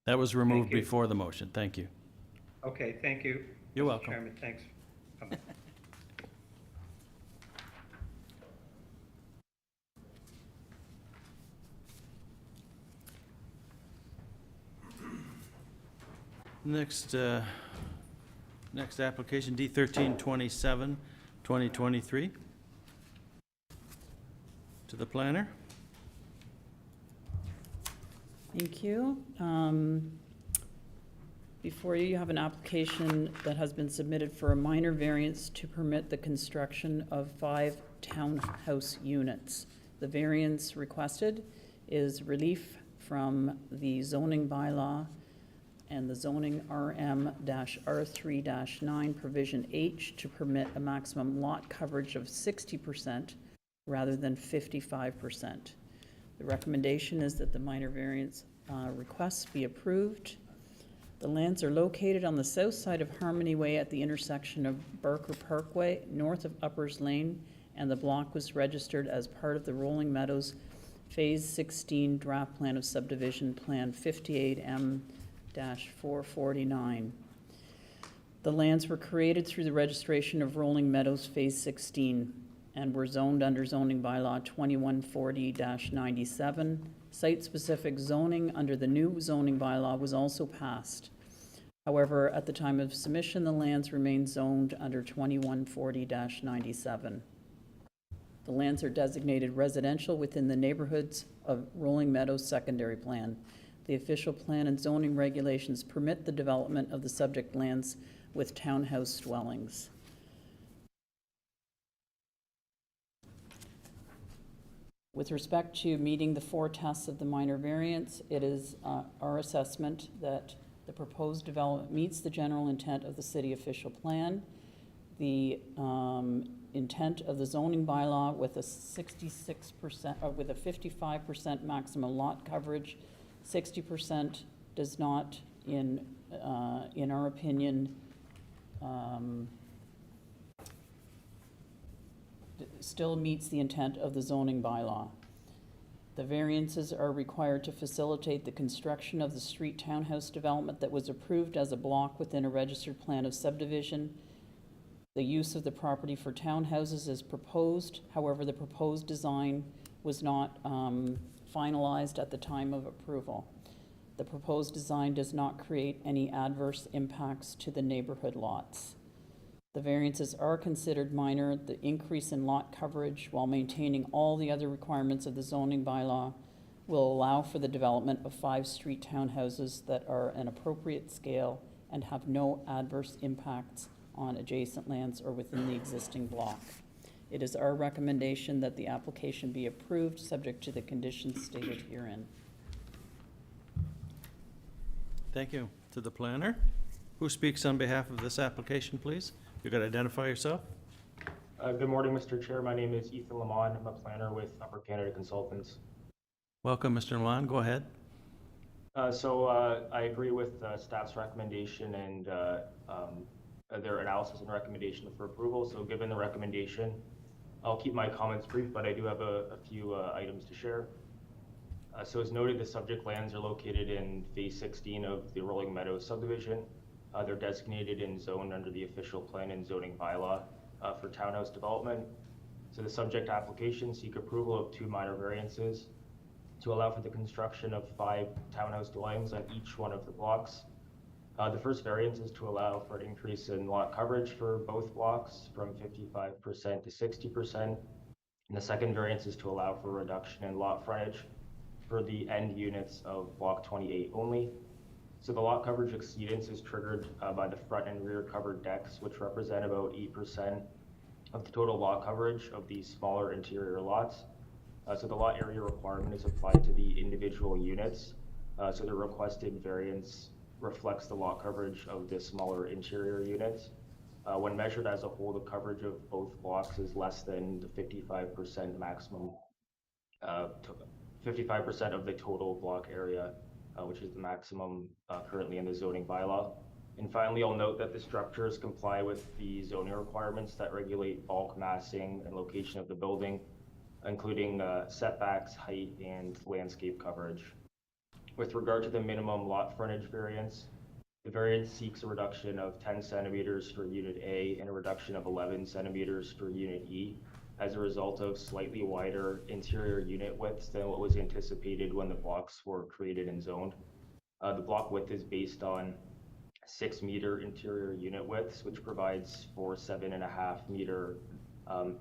that was removed Thank you. before the motion. Thank you. okay, thank you. You're Mr. welcome. Chairman, thanks. Next application, D1327, 2023. To the planner. Thank you. Before you, you have an application that has been submitted for a minor variance to permit the construction of 5 townhouse units. The variance requested is relief from the zoning bylaw and the zoning RM-R3-9 provision H to permit a maximum lot coverage of 60% rather than 55%. The recommendation is that the minor variance requests be approved. The lands are located on the south side of Harmony Way at the intersection of Barker Parkway, north of Uppers Lane, and the block was registered as part of the Rolling Meadows Phase 16 Draft Plan of Subdivision Plan 58M-449. The lands were created through the registration of Rolling Meadows Phase 16 and were zoned under zoning bylaw 2140-97. Site-specific zoning under the new zoning bylaw was also passed. However, at the time of submission, the lands remained zoned under 2140-97. The lands are designated residential within the neighborhoods of Rolling Meadows Secondary Plan. The official plan and zoning regulations permit the development of the subject lands with townhouse dwellings. With respect to meeting the 4 tests of the minor variance, it is our assessment that the proposed development meets the general intent of the city official plan, the intent of the zoning bylaw with a 66%, with a 55% maximum lot coverage. 60% does not, in our opinion, still meets the intent of the zoning bylaw. The variances are required to facilitate the construction of the street townhouse development that was approved as a block within a registered plan of subdivision. The use of the property for townhouses is proposed. However, the proposed design was not finalized at the time of approval. The proposed design does not create any adverse impacts to the neighborhood lots. The variances are considered minor. The increase in lot coverage while maintaining all the other requirements of the zoning bylaw will allow for the development of 5 street townhouses that are an appropriate scale and have no adverse impacts on adjacent lands or within the existing block. It is our recommendation that the application be approved, subject to the conditions stated herein. Thank you. To the planner. Who speaks on behalf of this application, please? You got to identify yourself. Good morning, Mr. Chair. My name is Ethan Lamont. I'm a planner with Upper Canada Consultants. Welcome, Mr. Lalonde. Go ahead. I agree with staff's recommendation and their analysis and recommendation for approval. So given the recommendation, I'll keep my comments brief, but I do have a few items to share. So as noted, the subject lands are located in Phase 16 of the Rolling Meadows subdivision. They're designated and zoned under the official plan and zoning bylaw for townhouse development. So the subject application seek approval of 2 minor variances to allow for the construction of 5 townhouse dwellings on each one of the blocks. The first variance is to allow for an increase in lot coverage for both blocks from 55% to 60%. And the second variance is to allow for a reduction in lot frontage for the end units of block 28 only. So the lot coverage exceedance is triggered by the front and rear covered decks, which represent about 8% of the total lot coverage of these smaller interior lots. So the lot area requirement is applied to the individual units. So the requested variance reflects the lot coverage of the smaller interior units. When measured as a whole, the coverage of both blocks is less than the 55% maximum, 55% of the total block area, which is the maximum currently in the zoning bylaw. And finally, I'll note that the structures comply with the zoning requirements that regulate bulk massing and location of the building, including setbacks, height, and landscape coverage. With regard to the minimum lot frontage variance, the variance seeks a reduction of 10 centimeters for Unit A and a reduction of 11 centimeters for Unit E as a result of slightly wider interior unit widths than what was anticipated when the blocks were created and zoned. The block width is based on 6-meter interior unit widths, which provides for 7.5-meter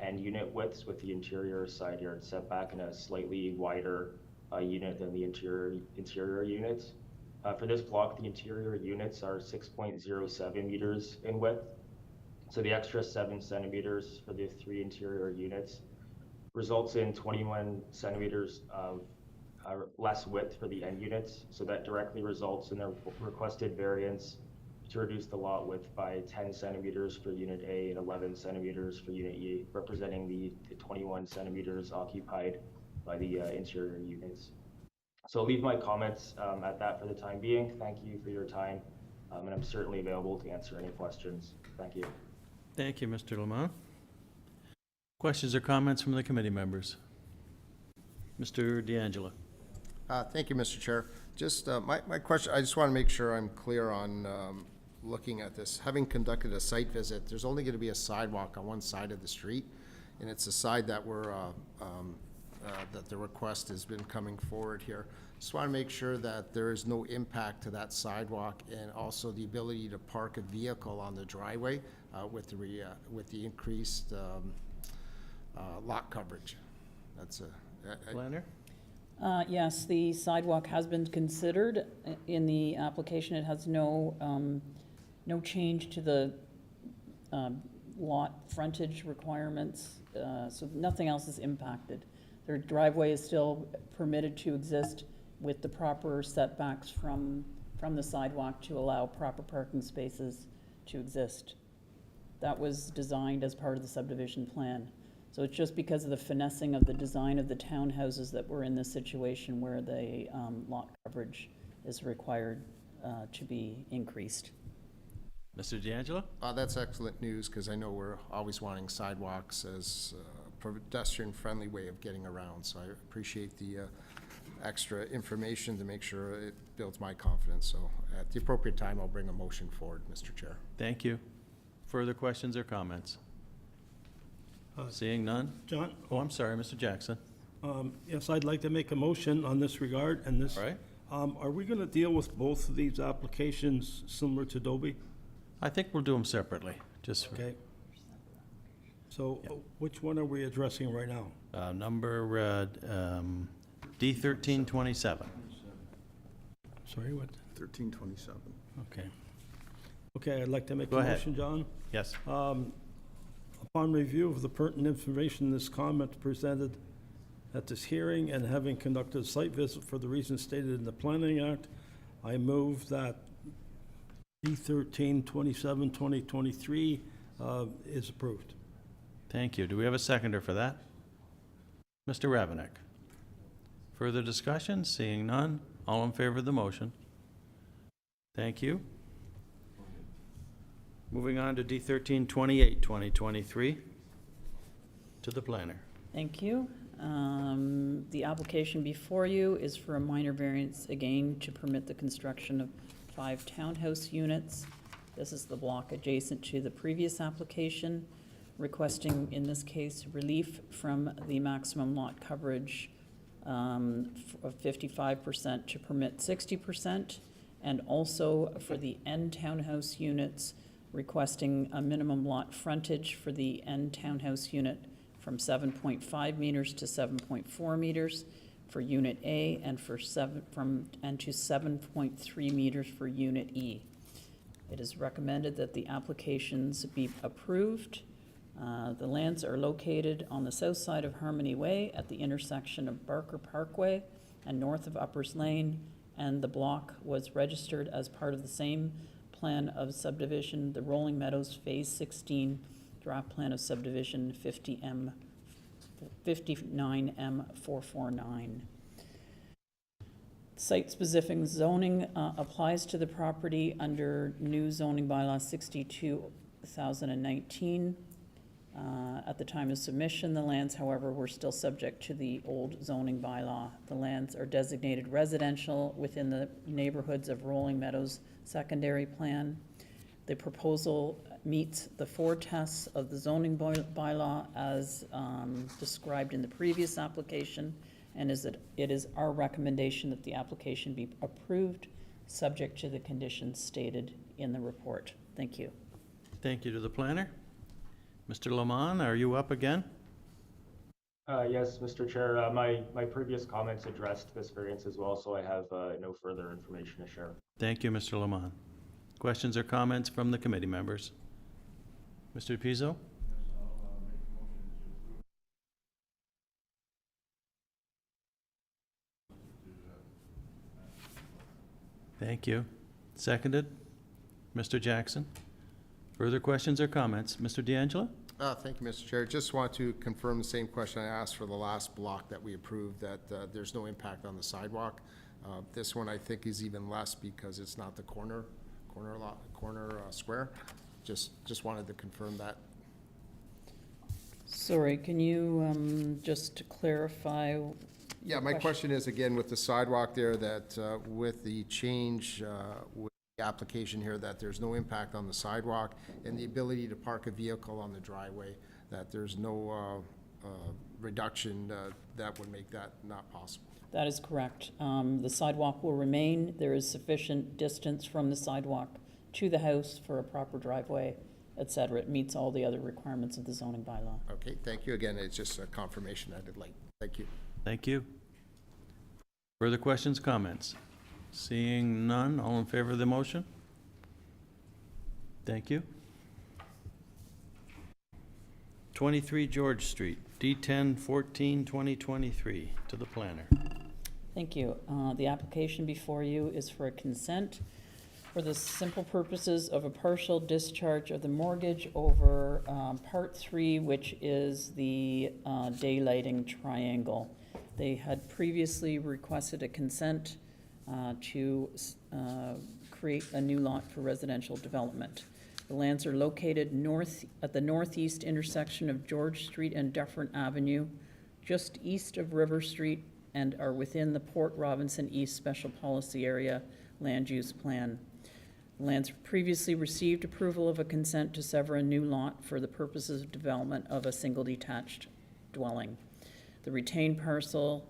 end unit widths with the interior side yard setback and a slightly wider unit than the interior units. For this block, the interior units are 6.07 meters in width. So the extra 7 centimeters for the 3 interior units results in 21 centimeters of less width for the end units. So that directly results in the requested variance to reduce the lot width by 10 centimeters for Unit A and 11 centimeters for Unit E, representing the 21 centimeters occupied by the interior units. So I'll leave my comments at that for the time being. Thank you for your time, and I'm certainly available to answer any questions. Thank you. Thank you, Mr. Lamont. Questions or comments from the committee members? Mr. D'Angelo. Thank you, Mr. Chair. Just my question, I just want to make sure I'm clear on looking at this. Having conducted a site visit, there's only going to be a sidewalk on one side of the street, and it's the side that we're that the request has been coming forward here. Just want to make sure that there is no impact to that sidewalk and also the ability to park a vehicle on the driveway with the increased lot coverage. That's a Planner? Yes, the sidewalk has been considered in the application. It has no change to the lot frontage requirements, so nothing else is impacted. Their driveway is still permitted to exist with the proper setbacks from the sidewalk to allow proper parking spaces to exist. That was designed as part of the subdivision plan. So it's just because of the finessing of the design of the townhouses that we're in this situation where the lot coverage is required to be increased. Mr. D'Angelo? That's excellent news, because I know we're always wanting sidewalks as a pedestrian-friendly way of getting around. So I appreciate the extra information to make sure it builds my confidence. So at the appropriate time, I'll bring a motion forward, Mr. Chair. Thank you. Further questions or comments? Seeing none? John? Oh, I'm sorry, Mr. Jackson. Yes, I'd like to make a motion on this regard, and this. All right. Are we going to deal with both of these applications similar to Dobie? I think we'll do them separately, just. Okay. So which one are we addressing right now? Number D 1327. Sorry, what? 1327. Okay. Okay, I'd like to make Go a ahead. motion, John. Yes. Upon review of the pertinent information in this comment presented at this hearing and having conducted a site visit for the reasons stated in the Planning Act, I move that D 1327, 2023 is approved. Thank you. Do we have a seconder for that? Mr. Ravenik. Further discussion? Seeing none. All in favor of the motion? Thank you. Moving on to D 1328, 2023, to the planner. Thank you. The application before you is for a minor variance, again, to permit the construction of 5 townhouse units. This is the block adjacent to the previous application, requesting, in this case, relief from the maximum lot coverage of 55% to permit 60%, and also for the end townhouse units, requesting a minimum lot frontage for the end townhouse unit from 7.5 meters to 7.4 meters for Unit A, and to 7.3 meters for Unit E. It is recommended that the applications be approved. The lands are located on the south side of Harmony Way at the intersection of Barker Parkway and north of Uppers Lane, and the block was registered as part of the same plan of subdivision, the Rolling Meadows Phase 16 draft plan of subdivision 59M449. Site-specific zoning applies to the property under new zoning bylaw 62/2019. At the time of submission, the lands, however, were still subject to the old zoning bylaw. The lands are designated residential within the neighborhoods of Rolling Meadows secondary plan. The proposal meets the 4 tests of the zoning bylaw as described in the previous application, and it is our recommendation that the application be approved, subject to the conditions stated in the report. Thank you. Thank you to the planner. Mr. Lamont, are you up again? Yes, Mr. Chair. My previous comments addressed this variance as well, so I have no further information to share. Thank you, Mr. Lamont. Questions or comments from the committee members? Mr. Pizzo? Thank you. Seconded? Mr. Jackson? Further questions or comments? Mr. D'Angelo? Thank you, Mr. Chair. Just want to confirm the same question I asked for the last block that we approved, that there's no impact on the sidewalk. This one I think is even less because it's not the corner square. Just wanted to confirm that. Sorry, can you just clarify? Yeah, my question is, again, with the sidewalk there, that with the change with the application here, that there's no impact on the sidewalk and the ability to park a vehicle on the driveway, that there's no reduction that would make that not possible. That is correct. The sidewalk will remain. There is sufficient distance from the sidewalk to the house for a proper driveway, et cetera. It meets all the other requirements of the zoning bylaw. Okay, thank you. Again, it's just a confirmation I did like. Thank you. Thank you. Further questions, comments? Seeing none, all in favor of the motion? Thank you. 23 George Street, D1014, 2023, to the planner. Thank you. The application before you is for a consent for the simple purposes of a partial discharge of the mortgage over Part 3, which is the daylighting triangle. They had previously requested a consent to create a new lot for residential development. The lands are located at the northeast intersection of George Street and Dufferin Avenue, just east of River Street, and are within the Port Robinson East Special Policy Area Land Use Plan. The lands previously received approval of a consent to sever a new lot for the purposes of development of a single detached dwelling. The retained parcel,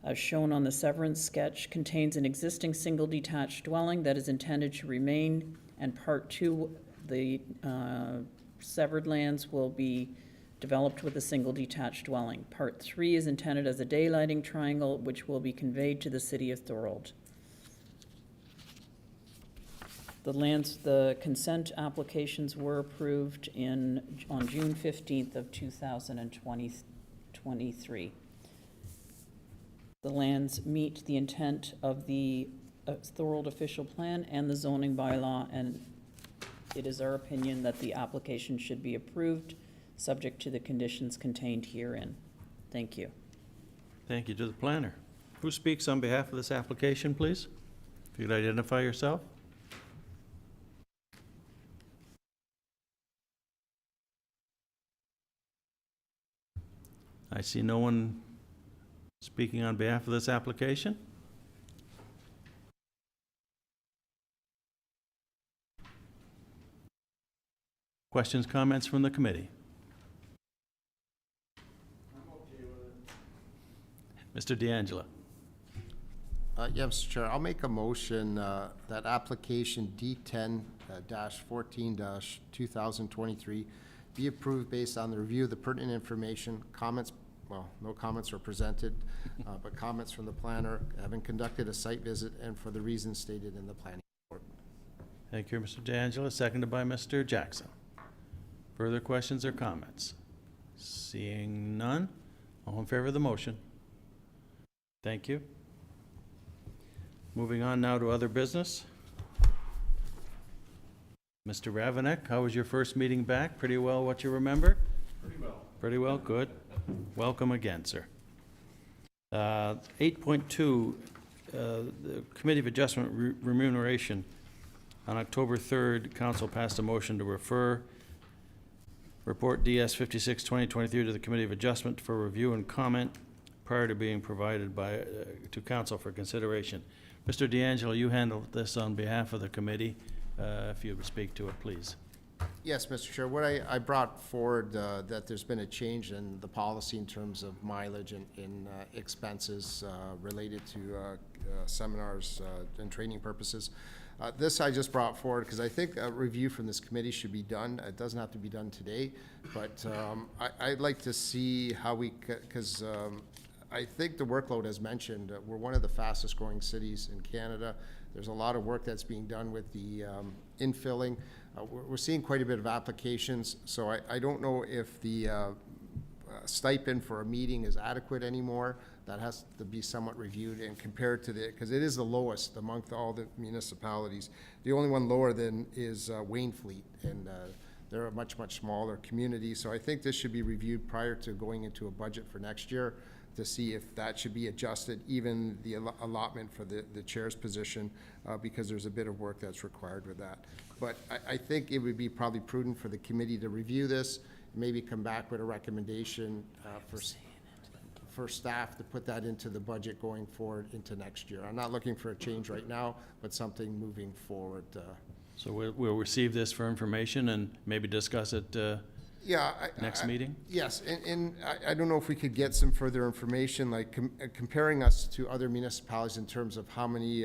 as shown on the severance sketch, contains an existing single detached dwelling that is intended to remain, and Part 2, the severed lands will be developed with a single detached dwelling. Part 3 is intended as a daylighting triangle, which will be conveyed to the city of Thorold. The consent applications were approved on June 15th of 2023. The lands meet the intent of the Thorold official plan and the zoning bylaw, and it is our opinion that the application should be approved, subject to the conditions contained herein. Thank you. Thank you to the planner. Who speaks on behalf of this application, please? If you'd identify yourself. I see no one speaking on behalf of this application. Questions, comments from the committee? Mr. D'Angelo. Yeah, Mr. Chair, I'll make a motion that application D10-14-2023 be approved based on the review of the pertinent information, comments, well, no comments were presented, but comments from the planner, having conducted a site visit, and for the reasons stated in the planning report. Thank you, Mr. D'Angelo, seconded by Mr. Jackson. Further questions or comments? Seeing none, all in favor of the motion? Thank you. Moving on now to other business. Mr. Ravenek, how was your first meeting back? Pretty well, what you remember? Pretty well. Pretty well, good. Welcome again, sir. 8.2, the Committee of Adjustment Remuneration. On October 3rd, Council passed a motion to refer Report DS 56-2023 to the Committee of Adjustment for review and comment prior to being provided to Council for consideration. Mr. D'Angelo, you handled this on behalf of the committee. If you would speak to it, please. Yes, Mr. Chair, what I brought forward, that there's been a change in the policy in terms of mileage and expenses related to seminars and training purposes. This I just brought forward because I think a review from this committee should be done. It doesn't have to be done today, but I'd like to see how we, because I think the workload, as mentioned, we're one of the fastest growing cities in Canada. There's a lot of work that's being done with the infilling. We're seeing quite a bit of applications, so I don't know if the stipend for a meeting is adequate anymore. That has to be somewhat reviewed and compared to because it is the lowest among all the municipalities. The only one lower than is Wainfleet, and they're a much, much smaller community. So I think this should be reviewed prior to going into a budget for next year to see if that should be adjusted, even the allotment for the chair's position, because there's a bit of work that's required with that. But I think it would be probably prudent for the committee to review this, maybe come back with a recommendation for staff to put that into the budget going forward into next year. I'm not looking for a change right now, but something moving forward. So we'll receive this for information and maybe discuss it next meeting? Yes, and I don't know if we could get some further information, like comparing us to other municipalities in terms of how many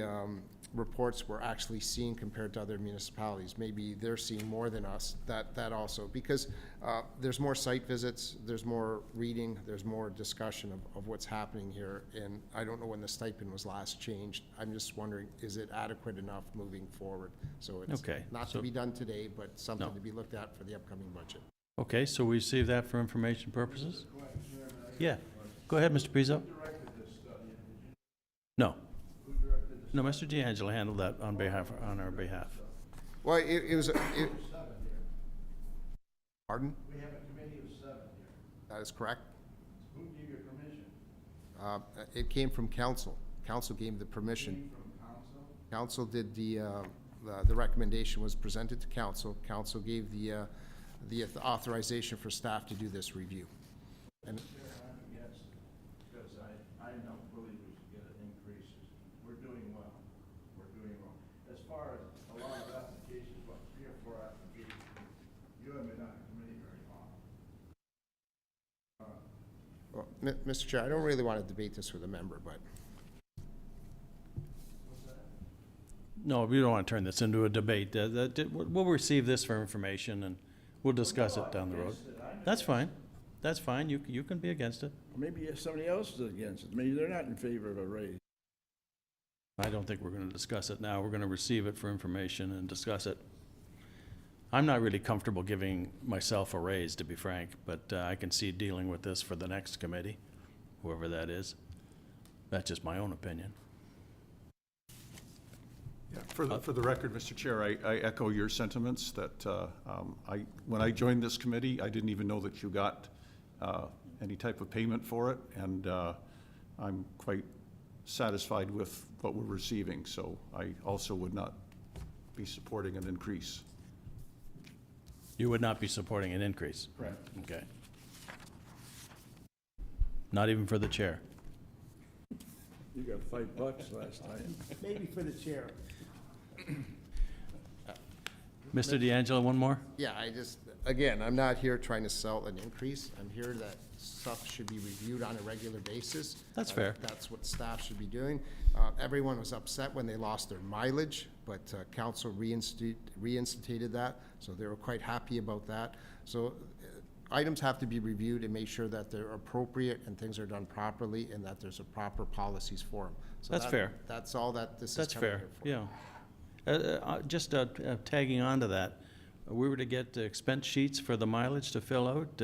reports we're actually seeing compared to other municipalities. Maybe they're seeing more than us, that also, because there's more site visits, there's more reading, there's more discussion of what's happening here, and I don't know when the stipend was last changed. I'm just wondering, is it adequate enough moving forward? So it's not to be done today, but something to be looked at for the upcoming budget. Okay, so we receive that for information purposes? Yeah. Go ahead, Mr. Pizzo. No. No, Mr. D'Angelo handled that on our behalf. Well, it was. Pardon? We have a committee of 7 here. That is correct. Who gave you permission? It came from council. Council gave the permission. Came from council? Council did the recommendation was presented to council. Council gave the authorization for staff to do this review. And I'm against it, because I don't believe we should get increases. We're doing well. We're doing well. As far as a lot of applications, what, 3 or 4 applications, you haven't been on the committee very long. well, Mr. Chair, I don't really want to debate this with a member, but No, we don't want to turn this into a debate. We'll receive this for information and we'll discuss it down the road. That's fine. that's fine, you can be against it. Or maybe somebody else is against it. Maybe they're not in favor of a raise. I don't think we're gonna discuss it now. We're gonna receive it for information and discuss it. I'm not really comfortable giving myself a raise, to be frank, but I can see dealing with this for the next committee, whoever that is. That's just my own opinion. Yeah, for the record, Mr. Chair, I echo your sentiments that when I joined this committee, I didn't even know that you got any type of payment for it, and I'm quite satisfied with what we're receiving, so I also would not be supporting an increase. You would not be supporting an increase? Correct. Okay. Not even for the chair? You got $5 last time. Maybe for the chair. Mr. D'Angelo, one more? Yeah, again, I'm not here trying to sell an increase. I'm here that stuff should be reviewed on a regular basis. That's fair. That's what staff should be doing. Everyone was upset when they lost their mileage, but council reinstated that, so they were quite happy about that. So items have to be reviewed and make sure that they're appropriate and things are done properly and that there's a proper policies for them. So That's fair. That's all that this is That's coming fair, here for. yeah. Just tagging on to that, we were to get expense sheets for the mileage to fill out.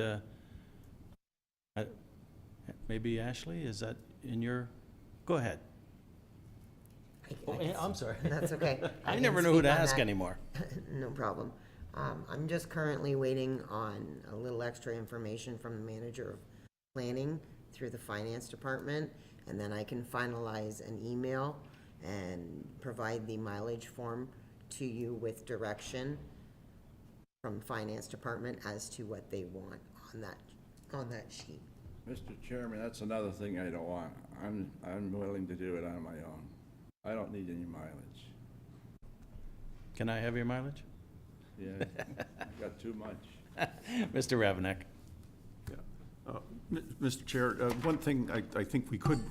Maybe Ashley, is that in your, go ahead. I'm sorry. That's okay. I can never know who speak to on ask that. anymore. No problem. I'm just currently waiting on a little extra information from the manager of planning through the finance department, and then I can finalize an email and provide the mileage form to you with direction from finance department as to what they want on that sheet. Mr. Chairman, that's another thing I don't want. I'm willing to do it on my own. I don't need any mileage. Can I have your mileage? Yeah, I've got too much. Mr. Ravenek? Mr. Chair, one thing I think we could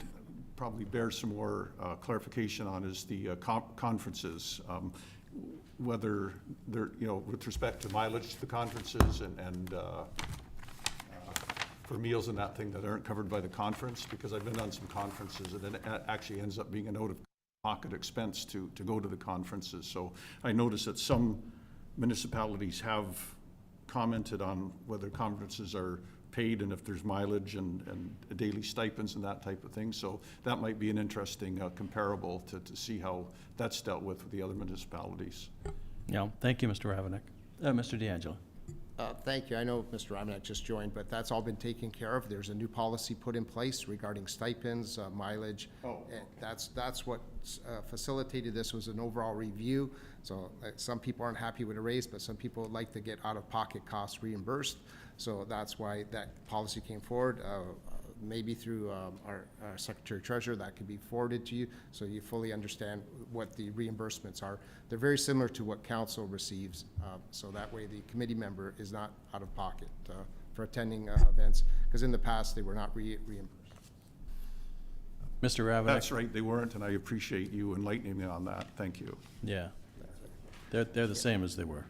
probably bear some more clarification on is the conferences. Whether they're, with respect to mileage to the conferences and for meals and that thing that aren't covered by the conference, because I've been on some conferences and it actually ends up being an out-of-pocket expense to go to the conferences. So I notice that some municipalities have commented on whether conferences are paid and if there's mileage and daily stipends and that type of thing. So that might be an interesting comparable to see how that's dealt with the other municipalities. Yeah, thank you, Mr. Ravenek. Mr. D'Angelo? Thank you. I know Mr. Ramanek just joined, but that's all been taken care of. There's a new policy put in place regarding stipends, mileage. And that's what facilitated this, was an overall review. So some people aren't happy with a raise, but some people would like to get out-of-pocket costs reimbursed. So that's why that policy came forward. Maybe through our Secretary Treasurer, that could be forwarded to you so you fully understand what the reimbursements are. They're very similar to what council receives, so that way the committee member is not out of pocket for attending events, because in the past they were not reimbursed. Mr. Ravenek? That's right, they weren't, and I appreciate you enlightening me on that. Thank you. Yeah. They're the same as they were.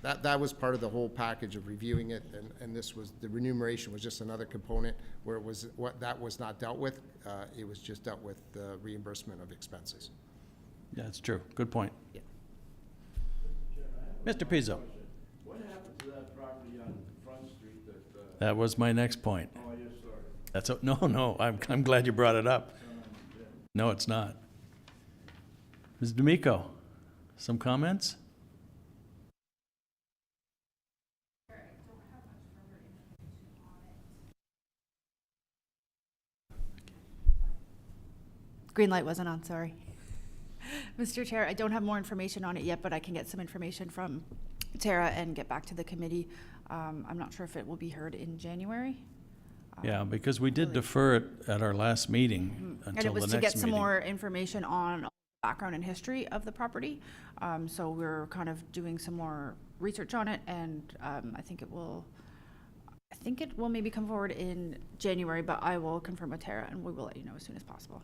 That was part of the whole package of reviewing it, and this was, the remuneration was just another component where it was, that was not dealt with. It was just dealt with the reimbursement of expenses. Yeah, it's true. Good point. Yeah. Mr. Pizzo? What happened to that property on Front Street that? That was my next point. Oh, yes, sorry. That's, no, I'm glad you brought it up. No, it's not. Ms. D'Amico, some comments? Green light wasn't on, sorry. Mr. Chair, I don't have more information on it yet, but I can get some information from Tara and get back to the committee. I'm not sure if it will be heard in January. Yeah, because we did defer it at our last meeting And until it was the to next get some meeting. more information on background and history of the property. So we're kind of doing some more research on it, and I think it will maybe come forward in January, but I will confirm with Tara and we will let you know as soon as possible.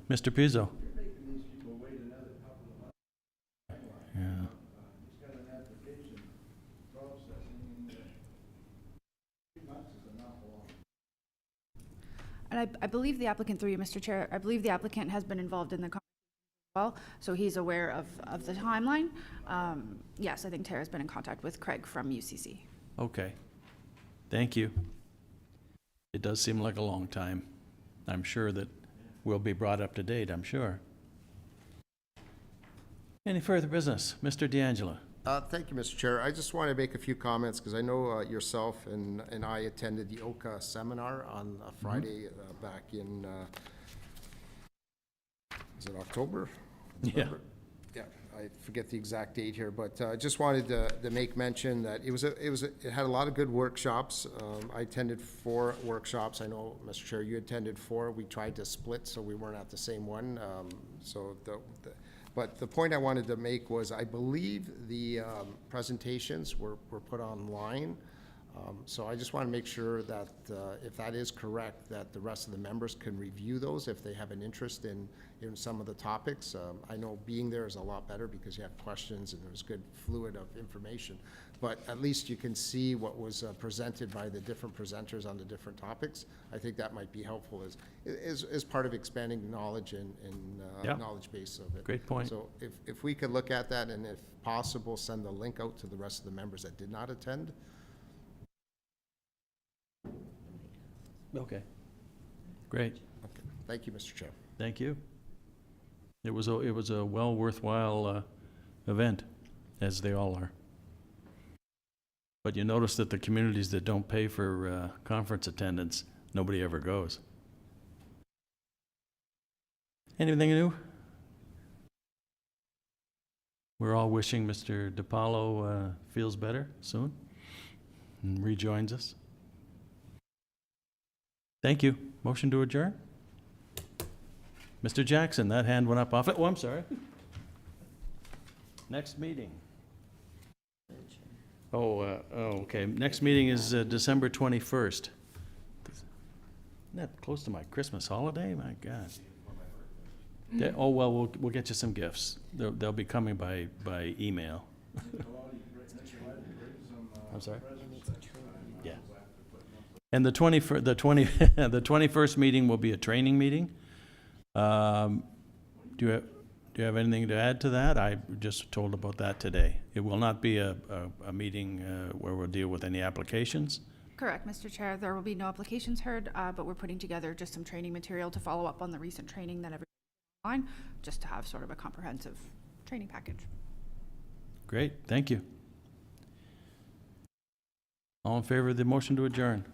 Mr. Pizzo? You're making these people wait another couple of months. Yeah. He's got an application processing. And I believe the applicant, through you, Mr. Chair, I believe the applicant has been involved in the conversation as well, so he's aware of the timeline. Yes, I think Tara's been in contact with Craig from UCC. Okay. Thank you. It does seem like a long time. I'm sure that we'll be brought up to date, I'm sure. Any further business? Mr. D'Angelo? Thank you, Mr. Chair. I just want to make a few comments because I know yourself and I attended the OCA seminar on Friday back in, is it October? Yeah. November? Yeah, I forget the exact date here, but I just wanted to make mention that it had a lot of good workshops. I attended 4 workshops. I know, Mr. Chair, you attended 4. We tried to split, so we weren't at the same one. But the point I wanted to make was I believe the presentations were put online. So I just want to make sure that if that is correct, that the rest of the members can review those if they have an interest in some of the topics. I know being there is a lot better because you have questions and there's good fluid of information. But at least you can see what was presented by the different presenters on the different topics. I think that might be helpful as part of expanding knowledge and Yeah. knowledge base of it. Great point. So if we could look at that and if possible, send the link out to the rest of the members that did not attend. Okay. Great. Okay. Thank you, Mr. Chair. Thank you. It was a well worthwhile event, as they all are. But you notice that the communities that don't pay for conference attendance, nobody ever goes. Anything new? We're all wishing Mr. DiPaolo feels better soon and rejoins us. Thank you. Motion to adjourn? Mr. Jackson, that hand went up off it. Oh, I'm sorry. Next meeting. Okay. Next meeting is December 21st. Isn't that close to my Christmas holiday? My God. Yeah, oh, well, we'll get you some gifts. They'll be coming by email. I'm sorry? Yeah. And the 21st meeting will be a training meeting. Do you have anything to add to that? I just told about that today. It will not be a meeting where we'll deal with any applications. Correct, Mr. Chair. There will be no applications heard, but we're putting together just some training material to follow up on the recent training that everyone online, just to have sort of a comprehensive training package. Great, thank you. All in favor of the motion to adjourn?